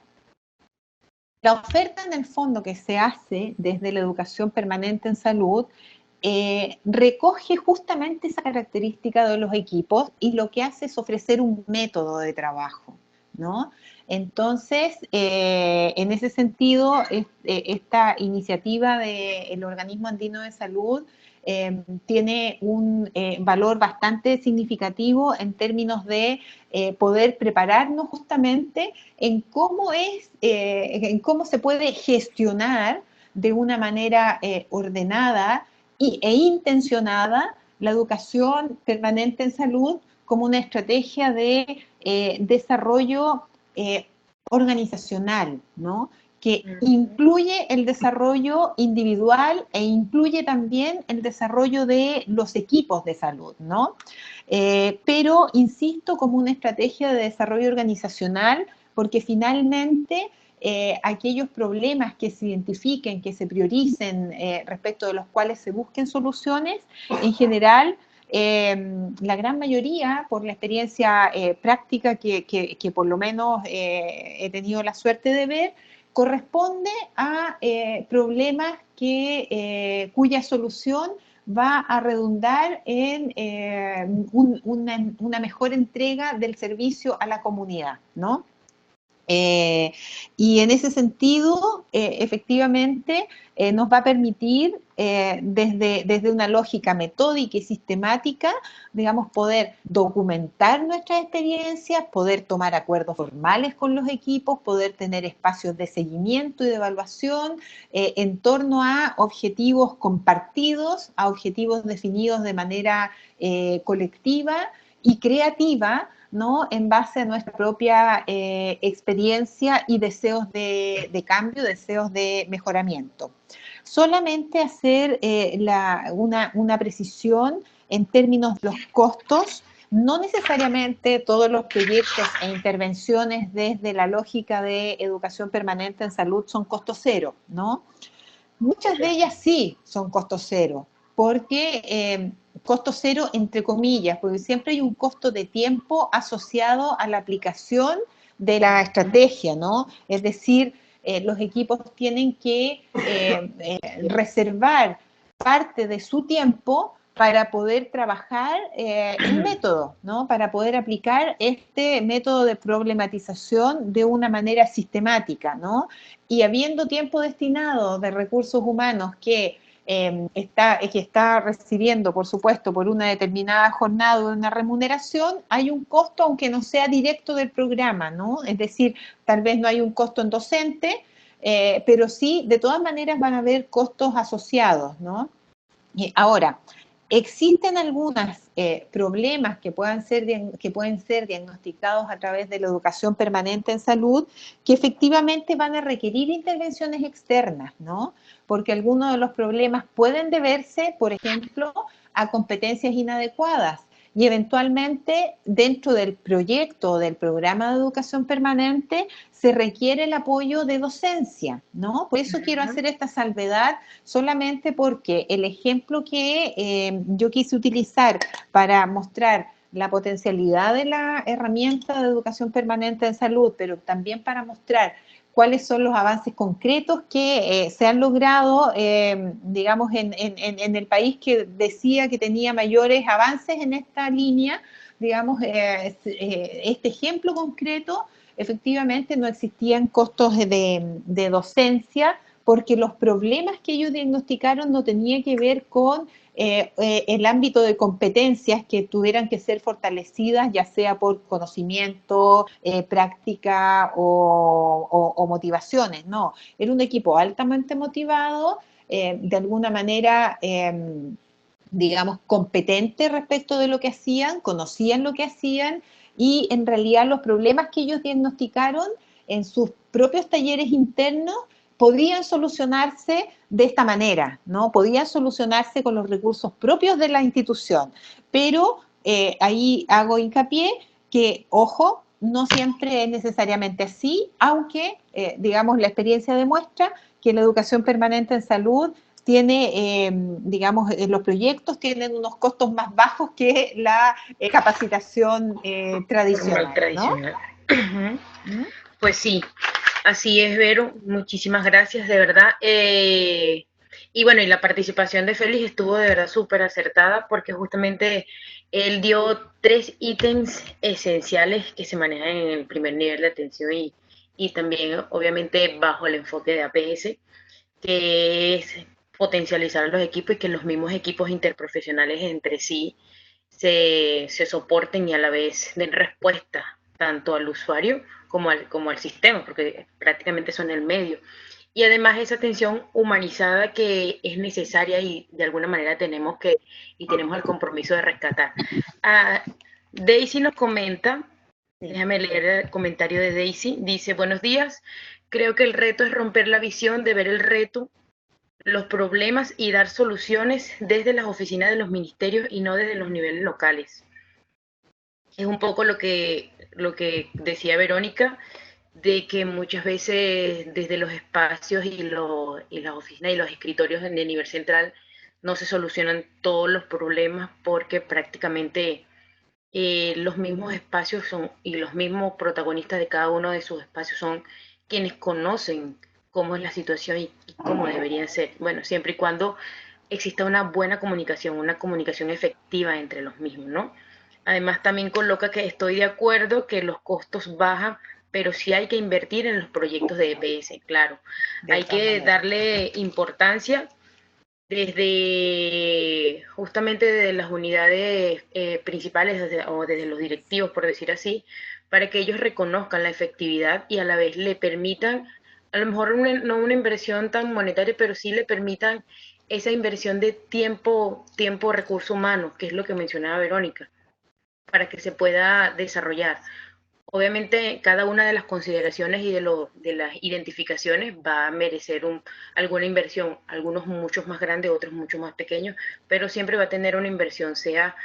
la oferta en el fondo que se hace desde la educación permanente en salud recoge justamente esa característica de los equipos y lo que hace es ofrecer un método de trabajo, ¿no? Entonces, en ese sentido, esta iniciativa del Organismo Andino de Salud tiene un valor bastante significativo en términos de poder prepararnos justamente en cómo se puede gestionar de una manera ordenada e intencionada la educación permanente en salud como una estrategia de desarrollo organizacional, ¿no? Que incluye el desarrollo individual e incluye también el desarrollo de los equipos de salud, ¿no? Pero, insisto, como una estrategia de desarrollo organizacional, porque finalmente aquellos problemas que se identifiquen, que se prioricen, respecto de los cuales se busquen soluciones, en general, la gran mayoría, por la experiencia práctica que por lo menos he tenido la suerte de ver, corresponde a problemas cuya solución va a redundar en una mejor entrega del servicio a la comunidad, ¿no? Y en ese sentido, efectivamente, nos va a permitir, desde una lógica metódica y sistemática, digamos, poder documentar nuestras experiencias, poder tomar acuerdos formales con los equipos, poder tener espacios de seguimiento y de evaluación en torno a objetivos compartidos, a objetivos definidos de manera colectiva y creativa, ¿no? En base a nuestra propia experiencia y deseos de cambio, deseos de mejoramiento. Solamente hacer una precisión en términos de los costos. No necesariamente todos los proyectos e intervenciones desde la lógica de educación permanente en salud son costo cero, ¿no? Muchas de ellas sí son costo cero, porque costo cero entre comillas, porque siempre hay un costo de tiempo asociado a la aplicación de la estrategia, ¿no? Es decir, los equipos tienen que reservar parte de su tiempo para poder trabajar el método, ¿no? Para poder aplicar este método de problematización de una manera sistemática, ¿no? Y habiendo tiempo destinado de recursos humanos que que está recibiendo, por supuesto, por una determinada jornada o una remuneración, hay un costo, aunque no sea directo del programa, ¿no? Es decir, tal vez no hay un costo en docente, pero sí, de todas maneras van a haber costos asociados, ¿no? Ahora, existen algunos problemas que pueden ser diagnosticados a través de la educación permanente en salud que efectivamente van a requerir intervenciones externas, ¿no? Porque algunos de los problemas pueden deberse, por ejemplo, a competencias inadecuadas y eventualmente dentro del proyecto o del programa de educación permanente se requiere el apoyo de docencia, ¿no? Por eso quiero hacer esta salvedad solamente porque el ejemplo que yo quise utilizar para mostrar la potencialidad de la herramienta de educación permanente en salud, pero también para mostrar cuáles son los avances concretos que se han logrado, digamos, en el país que decía que tenía mayores avances en esta línea, digamos, este ejemplo concreto, efectivamente no existían costos de docencia, porque los problemas que ellos diagnosticaron no tenían que ver con el ámbito de competencias que tuvieran que ser fortalecidas, ya sea por conocimiento, práctica o motivaciones. No, era un equipo altamente motivado, de alguna manera, digamos, competente respecto de lo que hacían, conocían lo que hacían y en realidad los problemas que ellos diagnosticaron en sus propios talleres internos podrían solucionarse de esta manera, ¿no? Podían solucionarse con los recursos propios de la institución, pero ahí hago hincapié que, ojo, no siempre es necesariamente así, aunque, digamos, la experiencia demuestra que la educación permanente en salud tiene, digamos, los proyectos tienen unos costos más bajos que la capacitación tradicional, ¿no? Tradicional. Pues sí, así es, Vero. Muchísimas gracias, de verdad. Y bueno, y la participación de Félix estuvo de verdad súper acertada porque justamente él dio 3 ítems esenciales que se manejan en el primer nivel de atención y también obviamente bajo el enfoque de APS, que es potencializar los equipos y que los mismos equipos interprofesionales entre sí se soporten y a la vez den respuesta tanto al usuario como al sistema, porque prácticamente son el medio. Y además esa atención humanizada que es necesaria y de alguna manera tenemos el compromiso de rescatar. Daisy nos comenta, déjame leer el comentario de Daisy, dice, buenos días, creo que el reto es romper la visión de ver el reto, los problemas y dar soluciones desde las oficinas de los ministerios y no desde los niveles locales. Es un poco lo que decía Verónica, de que muchas veces desde los espacios y las oficinas y los escritorios de nivel central no se solucionan todos los problemas porque prácticamente los mismos espacios son y los mismos protagonistas de cada uno de sus espacios son quienes conocen cómo es la situación y cómo deberían ser. Bueno, siempre y cuando exista una comunicación efectiva entre los mismos, ¿no? Además, también coloca que estoy de acuerdo que los costos bajan, pero sí hay que invertir en los proyectos de EPS, claro. Hay que darle importancia desde justamente desde las unidades principales o desde los directivos, por decir así, para que ellos reconozcan la efectividad y a la vez le permitan, a lo mejor no una inversión tan monetaria, pero sí le permitan esa inversión de tiempo, recurso humano, que es lo que mencionaba Verónica, para que se pueda desarrollar. Obviamente, cada una de las consideraciones y de las identificaciones va a merecer alguna inversión, algunos muchos más grandes, otros mucho más pequeños, pero siempre va a tener una inversión, sea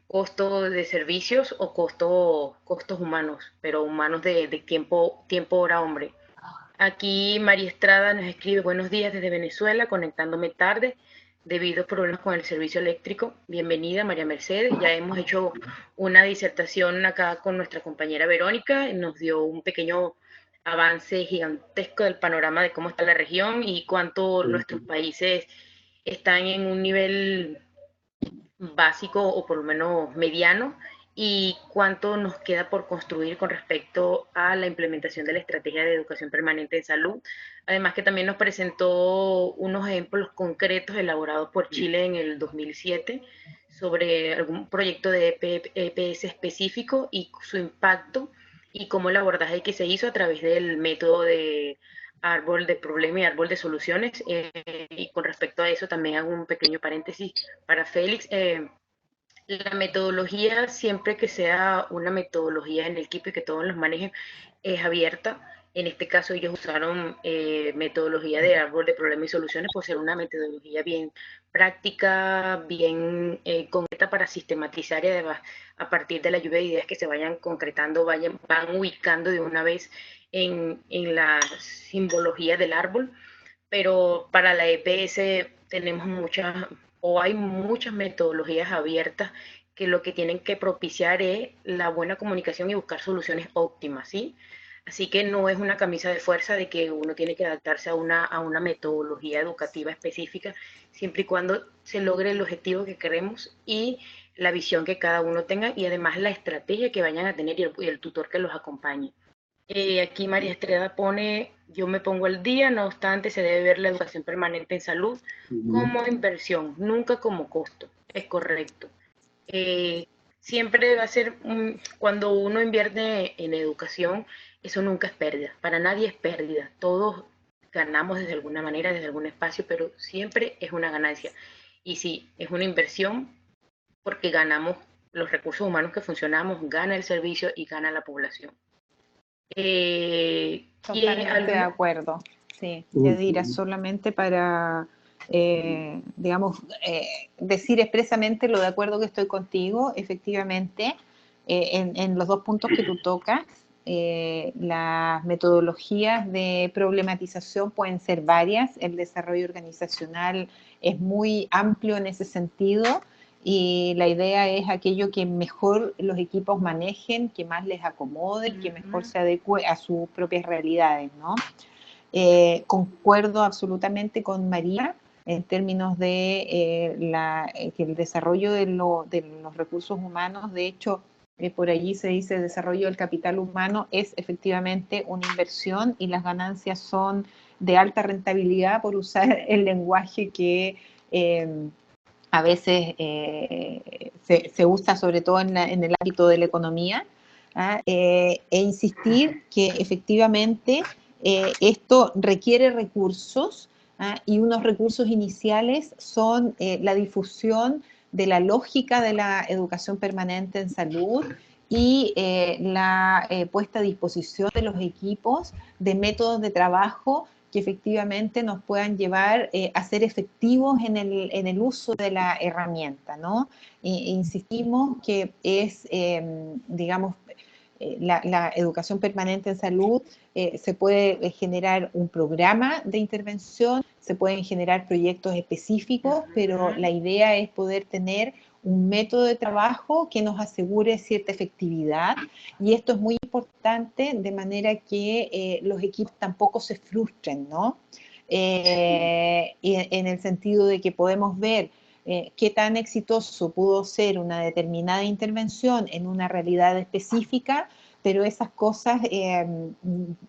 costo de servicios o costos humanos, pero humanos de tiempo, hora, hombre. Aquí María Estrada nos escribe, buenos días desde Venezuela, conectándome tarde debido a problemas con el servicio eléctrico. Bienvenida, María Mercedes. Ya hemos hecho una disertación acá con nuestra compañera Verónica. Nos dio un pequeño avance gigantesco del panorama de cómo está la región y cuánto nuestros países están en un nivel básico o por lo menos mediano y cuánto nos queda por construir con respecto a la implementación de la estrategia de educación permanente en salud. Además que también nos presentó unos ejemplos concretos elaborados por Chile en el 2007 sobre algún proyecto de EPS específico y su impacto y cómo el abordaje que se hizo a través del método de árbol de problema y árbol de soluciones. Y con respecto a eso también hago un pequeño paréntesis para Félix. La metodología, siempre que sea una metodología en el equipo y que todos los manejen, es abierta. En este caso ellos usaron metodología de árbol de problemas y soluciones por ser una metodología bien práctica, bien concreta para sistematizar y además a partir de la lluvia de ideas que se vayan concretando, van ubicando de una vez en la simbología del árbol. Pero para la EPS tenemos muchas o hay muchas metodologías abiertas que lo que tienen que propiciar es la buena comunicación y buscar soluciones óptimas, ¿sí? Así que no es una camisa de fuerza de que uno tiene que adaptarse a una metodología educativa específica, siempre y cuando se logre el objetivo que queremos y la visión que cada uno tenga y además la estrategia que vayan a tener y el tutor que los acompañe. Aquí María Estrella pone, yo me pongo al día, no obstante se debe ver la educación permanente en salud como inversión, nunca como costo, es correcto. Eh, Siempre va a ser, cuando uno invierte en educación, eso nunca es pérdida, para nadie es pérdida, todos ganamos desde alguna manera, desde algún espacio, pero siempre es una ganancia. Y sí, es una inversión porque ganamos los recursos humanos que funcionamos, gana el servicio y gana la población. Totalmente de acuerdo, sí, Yadira, solamente para, digamos, decir expresamente lo de acuerdo que estoy contigo, efectivamente, en los dos puntos que tú tocas, las metodologías de problematización pueden ser varias, el desarrollo organizacional es muy amplio en ese sentido, y la idea es aquello que mejor los equipos manejen, que más les acomode, que mejor se adecue a sus propias realidades, ¿no? Concuerdo absolutamente con María en términos de que el desarrollo de los recursos humanos, de hecho, por allí se dice desarrollo del capital humano es efectivamente una inversión y las ganancias son de alta rentabilidad, por usar el lenguaje que a veces se usa sobre todo en el ámbito de la economía, e insistir que efectivamente esto requiere recursos, y unos recursos iniciales son la difusión de la lógica de la educación permanente en salud y la puesta a disposición de los equipos de métodos de trabajo que efectivamente nos puedan llevar a ser efectivos en el uso de la herramienta, ¿no? Insistimos que es, digamos, la educación permanente en salud, se puede generar un programa de intervención, se pueden generar proyectos específicos, pero la idea es poder tener un método de trabajo que nos asegure cierta efectividad, y esto es muy importante de manera que los equipos tampoco se frustren, ¿no? Y en el sentido de que podemos ver qué tan exitoso pudo ser una determinada intervención en una realidad específica, pero esas cosas,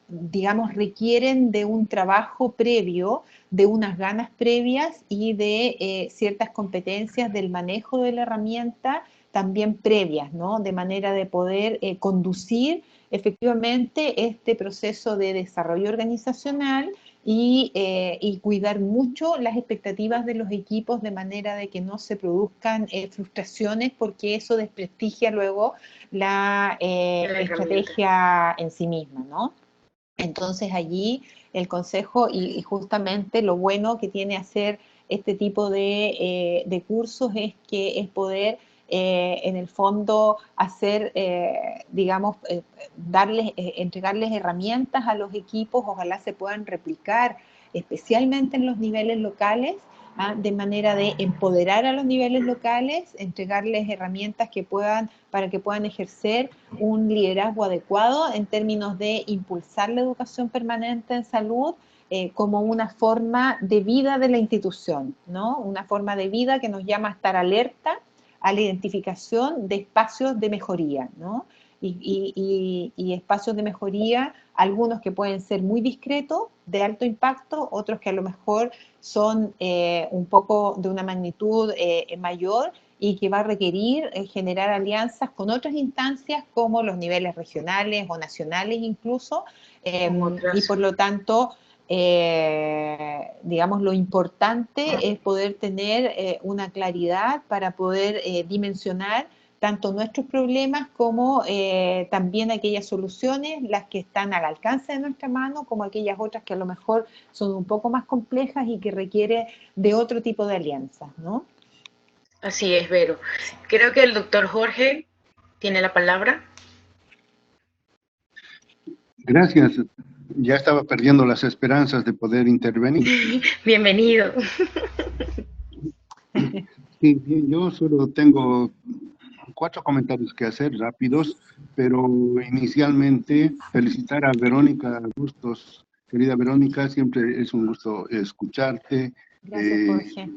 digamos, requieren de un trabajo previo, de unas ganas previas y de ciertas competencias del manejo de la herramienta también previas, ¿no? De manera de poder conducir efectivamente este proceso de desarrollo organizacional y cuidar mucho las expectativas de los equipos de manera de que no se produzcan frustraciones, porque eso desprestigia luego la estrategia en sí misma, ¿no? Entonces allí el consejo y justamente lo bueno que tiene hacer este tipo de cursos es que es poder en el fondo hacer, digamos, entregarles herramientas a los equipos, ojalá se puedan replicar especialmente en los niveles locales, de manera de empoderar a los niveles locales, entregarles herramientas para que puedan ejercer un liderazgo adecuado en términos de impulsar la educación permanente en salud como una forma de vida de la institución, ¿no? Una forma de vida que nos llama a estar alerta a la identificación de espacios de mejoría, ¿no? Y espacios de mejoría, algunos que pueden ser muy discretos, de alto impacto, otros que a lo mejor son un poco de una magnitud mayor y que va a requerir generar alianzas con otras instancias como los niveles regionales o nacionales incluso, y por lo tanto, digamos, lo importante es poder tener una claridad para poder dimensionar tanto nuestros problemas como también aquellas soluciones, las que están al alcance de nuestra mano, como aquellas otras que a lo mejor son un poco más complejas y que requiere de otro tipo de alianzas, ¿no? Así es, Vero. Creo que el doctor Jorge tiene la palabra. Gracias. Ya estaba perdiendo las esperanzas de poder intervenir. Bienvenido. Sí, yo solo tengo 4 comentarios que hacer rápidos, pero inicialmente felicitar a Verónica Bustos. Querida Verónica, siempre es un gusto escucharte. Gracias, Jorge.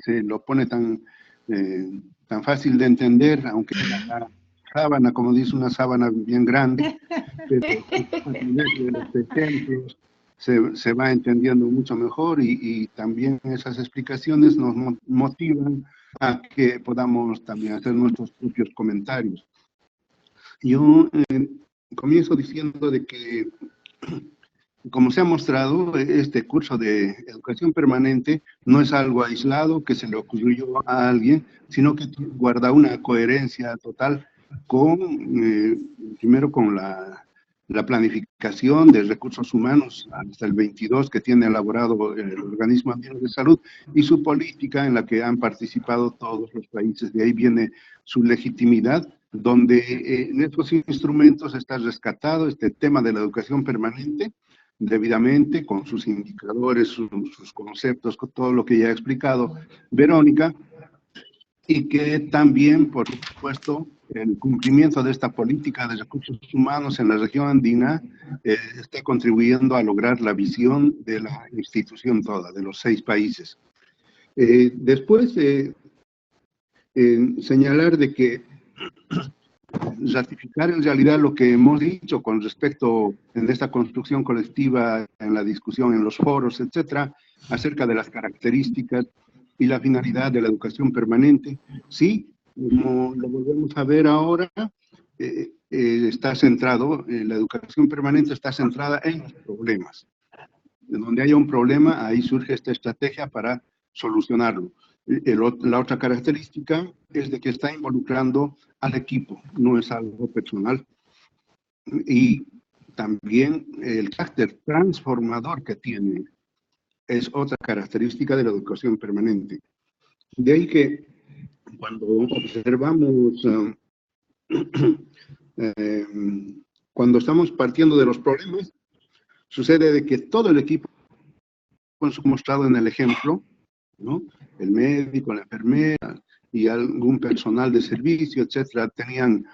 Se lo pone tan fácil de entender, aunque la sábana, como dice, una sábana bien grande, pero a través de los ejemplos se va entendiendo mucho mejor y también esas explicaciones nos motivan a que podamos también hacer nuestros propios comentarios. Yo comienzo diciendo de que, como se ha mostrado, este curso de educación permanente no es algo aislado que se le ocurrió a alguien, sino que guarda una coherencia total con, primero con la planificación de recursos humanos hasta el 22 que tiene elaborado el Organismo Mundial de Salud y su política en la que han participado todos los países. De ahí viene su legitimidad, donde en estos instrumentos está rescatado este tema de la educación permanente, debidamente, con sus indicadores, sus conceptos, con todo lo que ya ha explicado Verónica, y que también, por supuesto, el cumplimiento de esta política de recursos humanos en la región andina está contribuyendo a lograr la visión de la institución toda, de los 6 países. Después, señalar de que ratificar en realidad lo que hemos dicho con respecto en esta construcción colectiva, en la discusión, en los foros, etcétera, acerca de las características y la finalidad de la educación permanente. Sí, como lo volvemos a ver ahora, está centrado, la educación permanente está centrada en los problemas. De donde haya un problema, ahí surge esta estrategia para solucionarlo. La otra característica es de que está involucrando al equipo, no es algo personal. Y también el carácter transformador que tiene es otra característica de la educación permanente. De ahí que cuando observamos, cuando estamos partiendo de los problemas, sucede de que todo el equipo, mostrado en el ejemplo, ¿no? El médico, la enfermera y algún personal de servicio, etcétera, tenían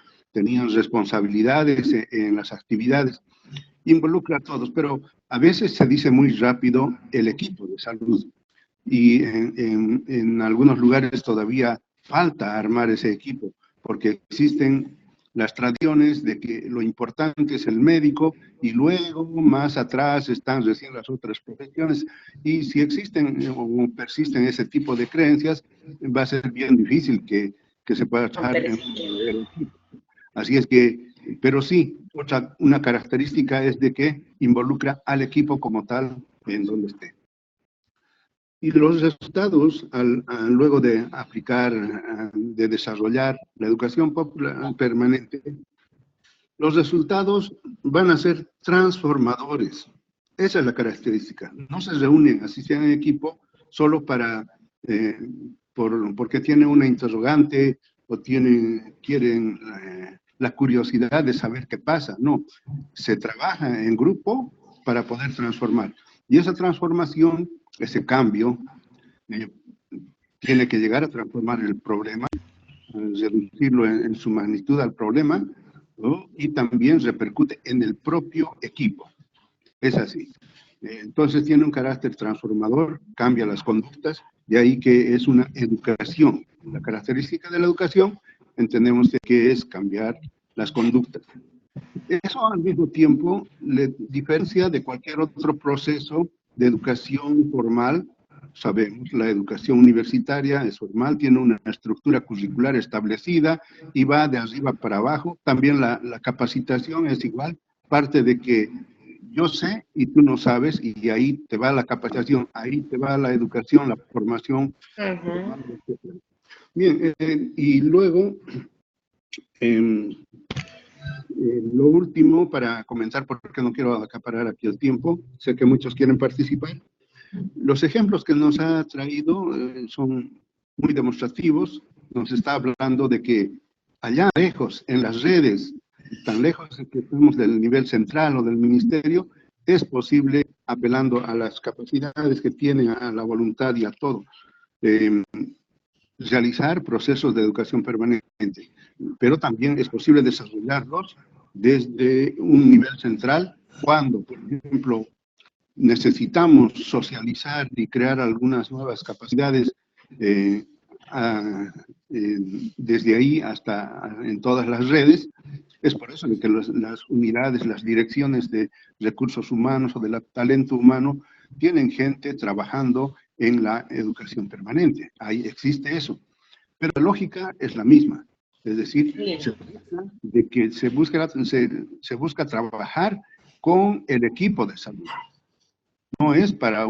responsabilidades en las actividades. Involucra a todos, pero a veces se dice muy rápido el equipo de salud y en algunos lugares todavía falta armar ese equipo porque existen las tradiciones de que lo importante es el médico y luego más atrás están recién las otras profesiones, y si existen o persisten ese tipo de creencias, va a ser bien difícil que se pueda trabajar en el equipo. Así es que, pero sí, una característica es de que involucra al equipo como tal en donde esté. Y los resultados, luego de aplicar, de desarrollar la educación popular permanente, los resultados van a ser transformadores. Esa es la característica. No se reúnen, así sea en equipo, solo porque tienen una interrogante o quieren la curiosidad de saber qué pasa. No, se trabaja en grupo para poder transformar. Y esa transformación, ese cambio, tiene que llegar a transformar el problema, reducirlo en su magnitud al problema, ¿no? Y también repercute en el propio equipo. Es así. Entonces tiene un carácter transformador, cambia las conductas, de ahí que es una educación, la característica de la educación, entendemos que es cambiar las conductas. Eso al mismo tiempo le diferencia de cualquier otro proceso de educación formal. Sabemos, la educación universitaria es formal, tiene una estructura curricular establecida y va de arriba para abajo. También la capacitación es igual, parte de que yo sé y tú no sabes, y ahí te va la capacitación, ahí te va la educación, la formación. Bien, y luego, lo último, para comenzar, porque no quiero acaparar aquí el tiempo, sé que muchos quieren participar. Los ejemplos que nos ha traído son muy demostrativos. Nos está hablando de que allá lejos, en las redes, tan lejos que estamos del nivel central o del ministerio, es posible, apelando a las capacidades que tienen, a la voluntad y a todo, realizar procesos de educación permanente. Pero también es posible desarrollarlos desde un nivel central cuando, por ejemplo, necesitamos socializar y crear algunas nuevas capacidades desde ahí hasta en todas las redes. Es por eso que las unidades, las direcciones de recursos humanos o del talento humano tienen gente trabajando en la educación permanente. Ahí existe eso. Pero la lógica es la misma. Es decir, se busca trabajar con el equipo de salud. No es para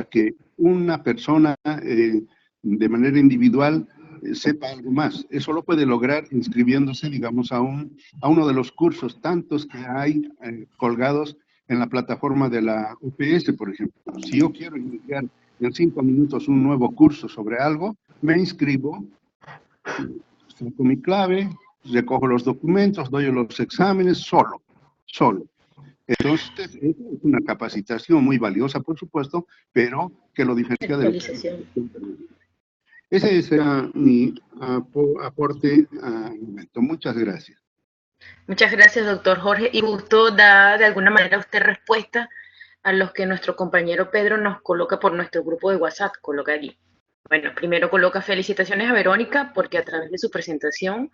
que una persona de manera individual sepa algo más. Eso lo puede lograr inscribiéndose, digamos, a uno de los cursos, tantos que hay colgados en la plataforma de la UPS, por ejemplo. Si yo quiero iniciar en 5 minutos un nuevo curso sobre algo, me inscribo, saco mi clave, recojo los documentos, doy los exámenes solo. Entonces, es una capacitación muy valiosa, por supuesto, pero que lo diferencia de la. Ese será mi aporte al momento. Muchas gracias. Muchas gracias, doctor Jorge. Y justo da de alguna manera usted respuesta a los que nuestro compañero Pedro nos coloca por nuestro grupo de WhatsApp, coloca allí. Bueno, primero coloca felicitaciones a Verónica porque a través de su presentación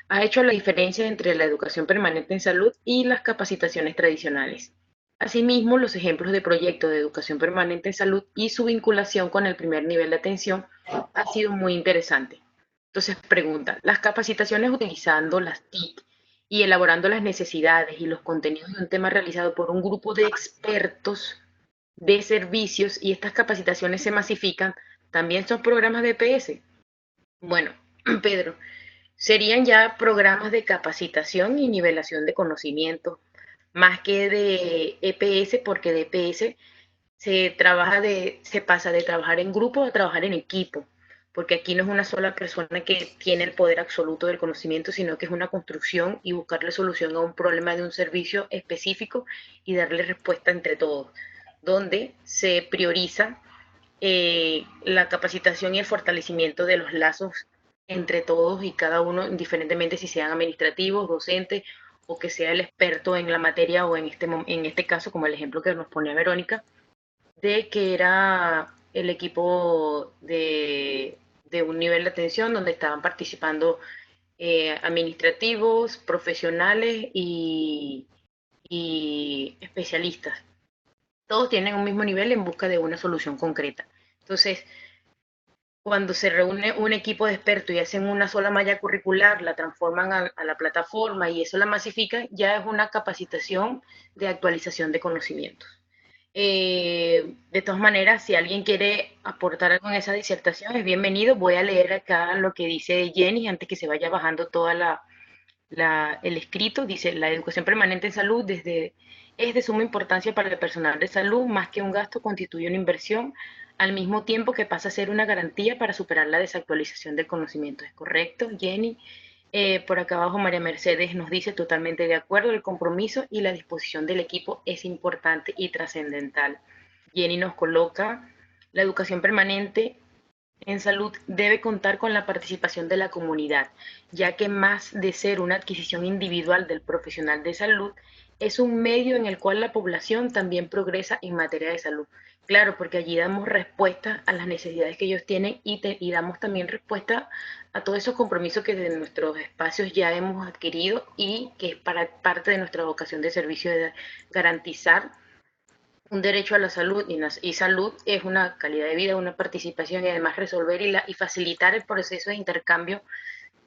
ha hecho la diferencia entre la educación permanente en salud y las capacitaciones tradicionales. Asimismo, los ejemplos de proyectos de educación permanente en salud y su vinculación con el primer nivel de atención ha sido muy interesante. Entonces pregunta, ¿las capacitaciones utilizando las TIC y elaborando las necesidades y los contenidos de un tema realizado por un grupo de expertos de servicios y estas capacitaciones se masifican, también son programas de EPS? Bueno, Pedro, serían ya programas de capacitación y nivelación de conocimiento, más que de EPS, porque de EPS se pasa de trabajar en grupo a trabajar en equipo, porque aquí no es una sola persona que tiene el poder absoluto del conocimiento, sino que es una construcción y buscarle solución a un problema de un servicio específico y darle respuesta entre todos, donde se prioriza la capacitación y el fortalecimiento de los lazos entre todos y cada uno, indiferentemente si sean administrativos, docentes o que sea el experto en la materia o en este caso, como el ejemplo que nos ponía Verónica, de que era el equipo de un nivel de atención donde estaban participando administrativos, profesionales y especialistas. Todos tienen un mismo nivel en busca de una solución concreta. Entonces, cuando se reúne un equipo de expertos y hacen una sola malla curricular, la transforman a la plataforma y eso la masifica, ya es una capacitación de actualización de conocimientos. De todas maneras, si alguien quiere aportar algo en esa disertación, es bienvenido. Voy a leer acá lo que dice Jenny antes que se vaya bajando toda el escrito. Dice, la educación permanente en salud es de suma importancia para el personal de salud, más que un gasto constituye una inversión, al mismo tiempo que pasa a ser una garantía para superar la desactualización del conocimiento. ¿Es correcto, Jenny? Por acá abajo María Mercedes nos dice totalmente de acuerdo, el compromiso y la disposición del equipo es importante y trascendental. Jenny nos coloca, la educación permanente en salud debe contar con la participación de la comunidad, ya que más de ser una adquisición individual del profesional de salud, es un medio en el cual la población también progresa en materia de salud. Claro, porque allí damos respuesta a las necesidades que ellos tienen y damos también respuesta a todos esos compromisos que de nuestros espacios ya hemos adquirido y que es para parte de nuestra vocación de servicio de garantizar un derecho a la salud y salud es una calidad de vida, una participación y además resolver y facilitar el proceso de intercambio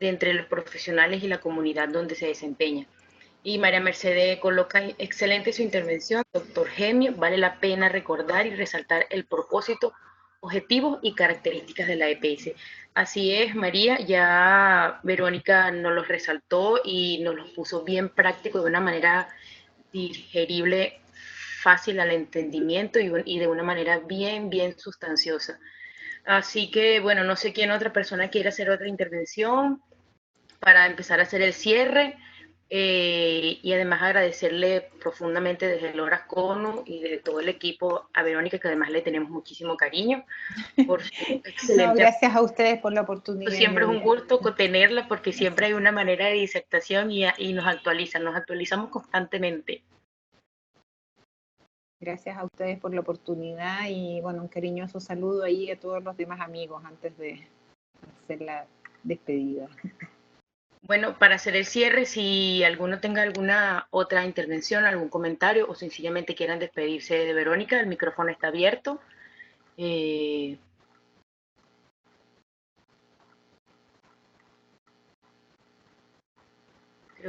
entre los profesionales y la comunidad donde se desempeña. Y María Mercedes coloca excelente su intervención, doctor Gemio, vale la pena recordar y resaltar el propósito, objetivos y características de la EPS. Así es, María, ya Verónica nos los resaltó y nos los puso bien práctico de una manera digerible, fácil al entendimiento y de una manera bien sustanciosa. Así que, bueno, no sé quién otra persona quiere hacer otra intervención para empezar a hacer el cierre. Y además agradecerle profundamente desde el Horas Cono y de todo el equipo a Verónica, que además le tenemos muchísimo cariño por su excelente. No, gracias a ustedes por la oportunidad. Siempre es un gusto tenerla porque siempre hay una manera de disertación y nos actualizamos constantemente. Gracias a ustedes por la oportunidad y bueno, un cariñoso saludo ahí a todos los demás amigos antes de hacer la despedida. Bueno, para hacer el cierre, si alguno tenga alguna otra intervención, algún comentario o sencillamente quieran despedirse de Verónica, el micrófono está abierto. Creo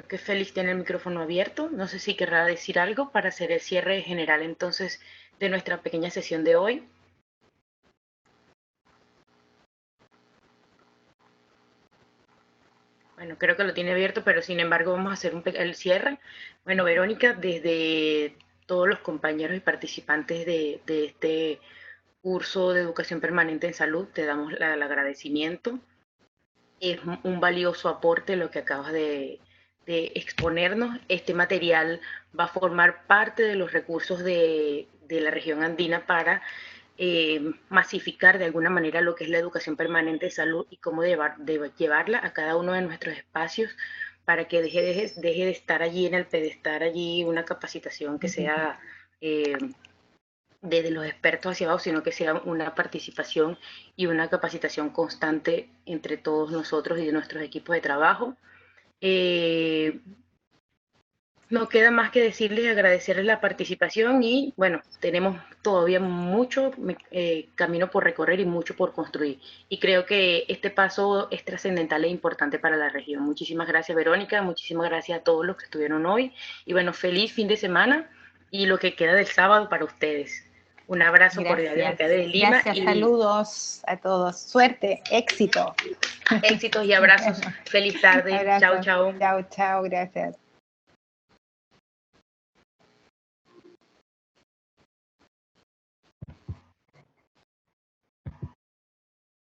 que Félix tiene el micrófono abierto. No sé si querrá decir algo para hacer el cierre general entonces de nuestra pequeña sesión de hoy. Bueno, creo que lo tiene abierto, pero sin embargo vamos a hacer el cierre. Bueno, Verónica, desde todos los compañeros y participantes de este curso de educación permanente en salud, te damos el agradecimiento. Es un valioso aporte lo que acabas de exponernos. Este material va a formar parte de los recursos de la región andina para masificar de alguna manera lo que es la educación permanente de salud y cómo llevarla a cada uno de nuestros espacios para que deje de estar allí en el pedestal, allí una capacitación que sea desde los expertos hacia abajo, sino que sea una participación y una capacitación constante entre todos nosotros y de nuestros equipos de trabajo. No queda más que decirles y agradecerles la participación y bueno, tenemos todavía mucho camino por recorrer y mucho por construir. Y creo que este paso es trascendental e importante para la región. Muchísimas gracias, Verónica, muchísimas gracias a todos los que estuvieron hoy y bueno, feliz fin de semana y lo que queda del sábado para ustedes. Un abrazo cordial de acá de Lima. Gracias, saludos a todos. Suerte, éxito. Éxitos y abrazos. Feliz tarde. Chao, chao. Chao, chao, gracias.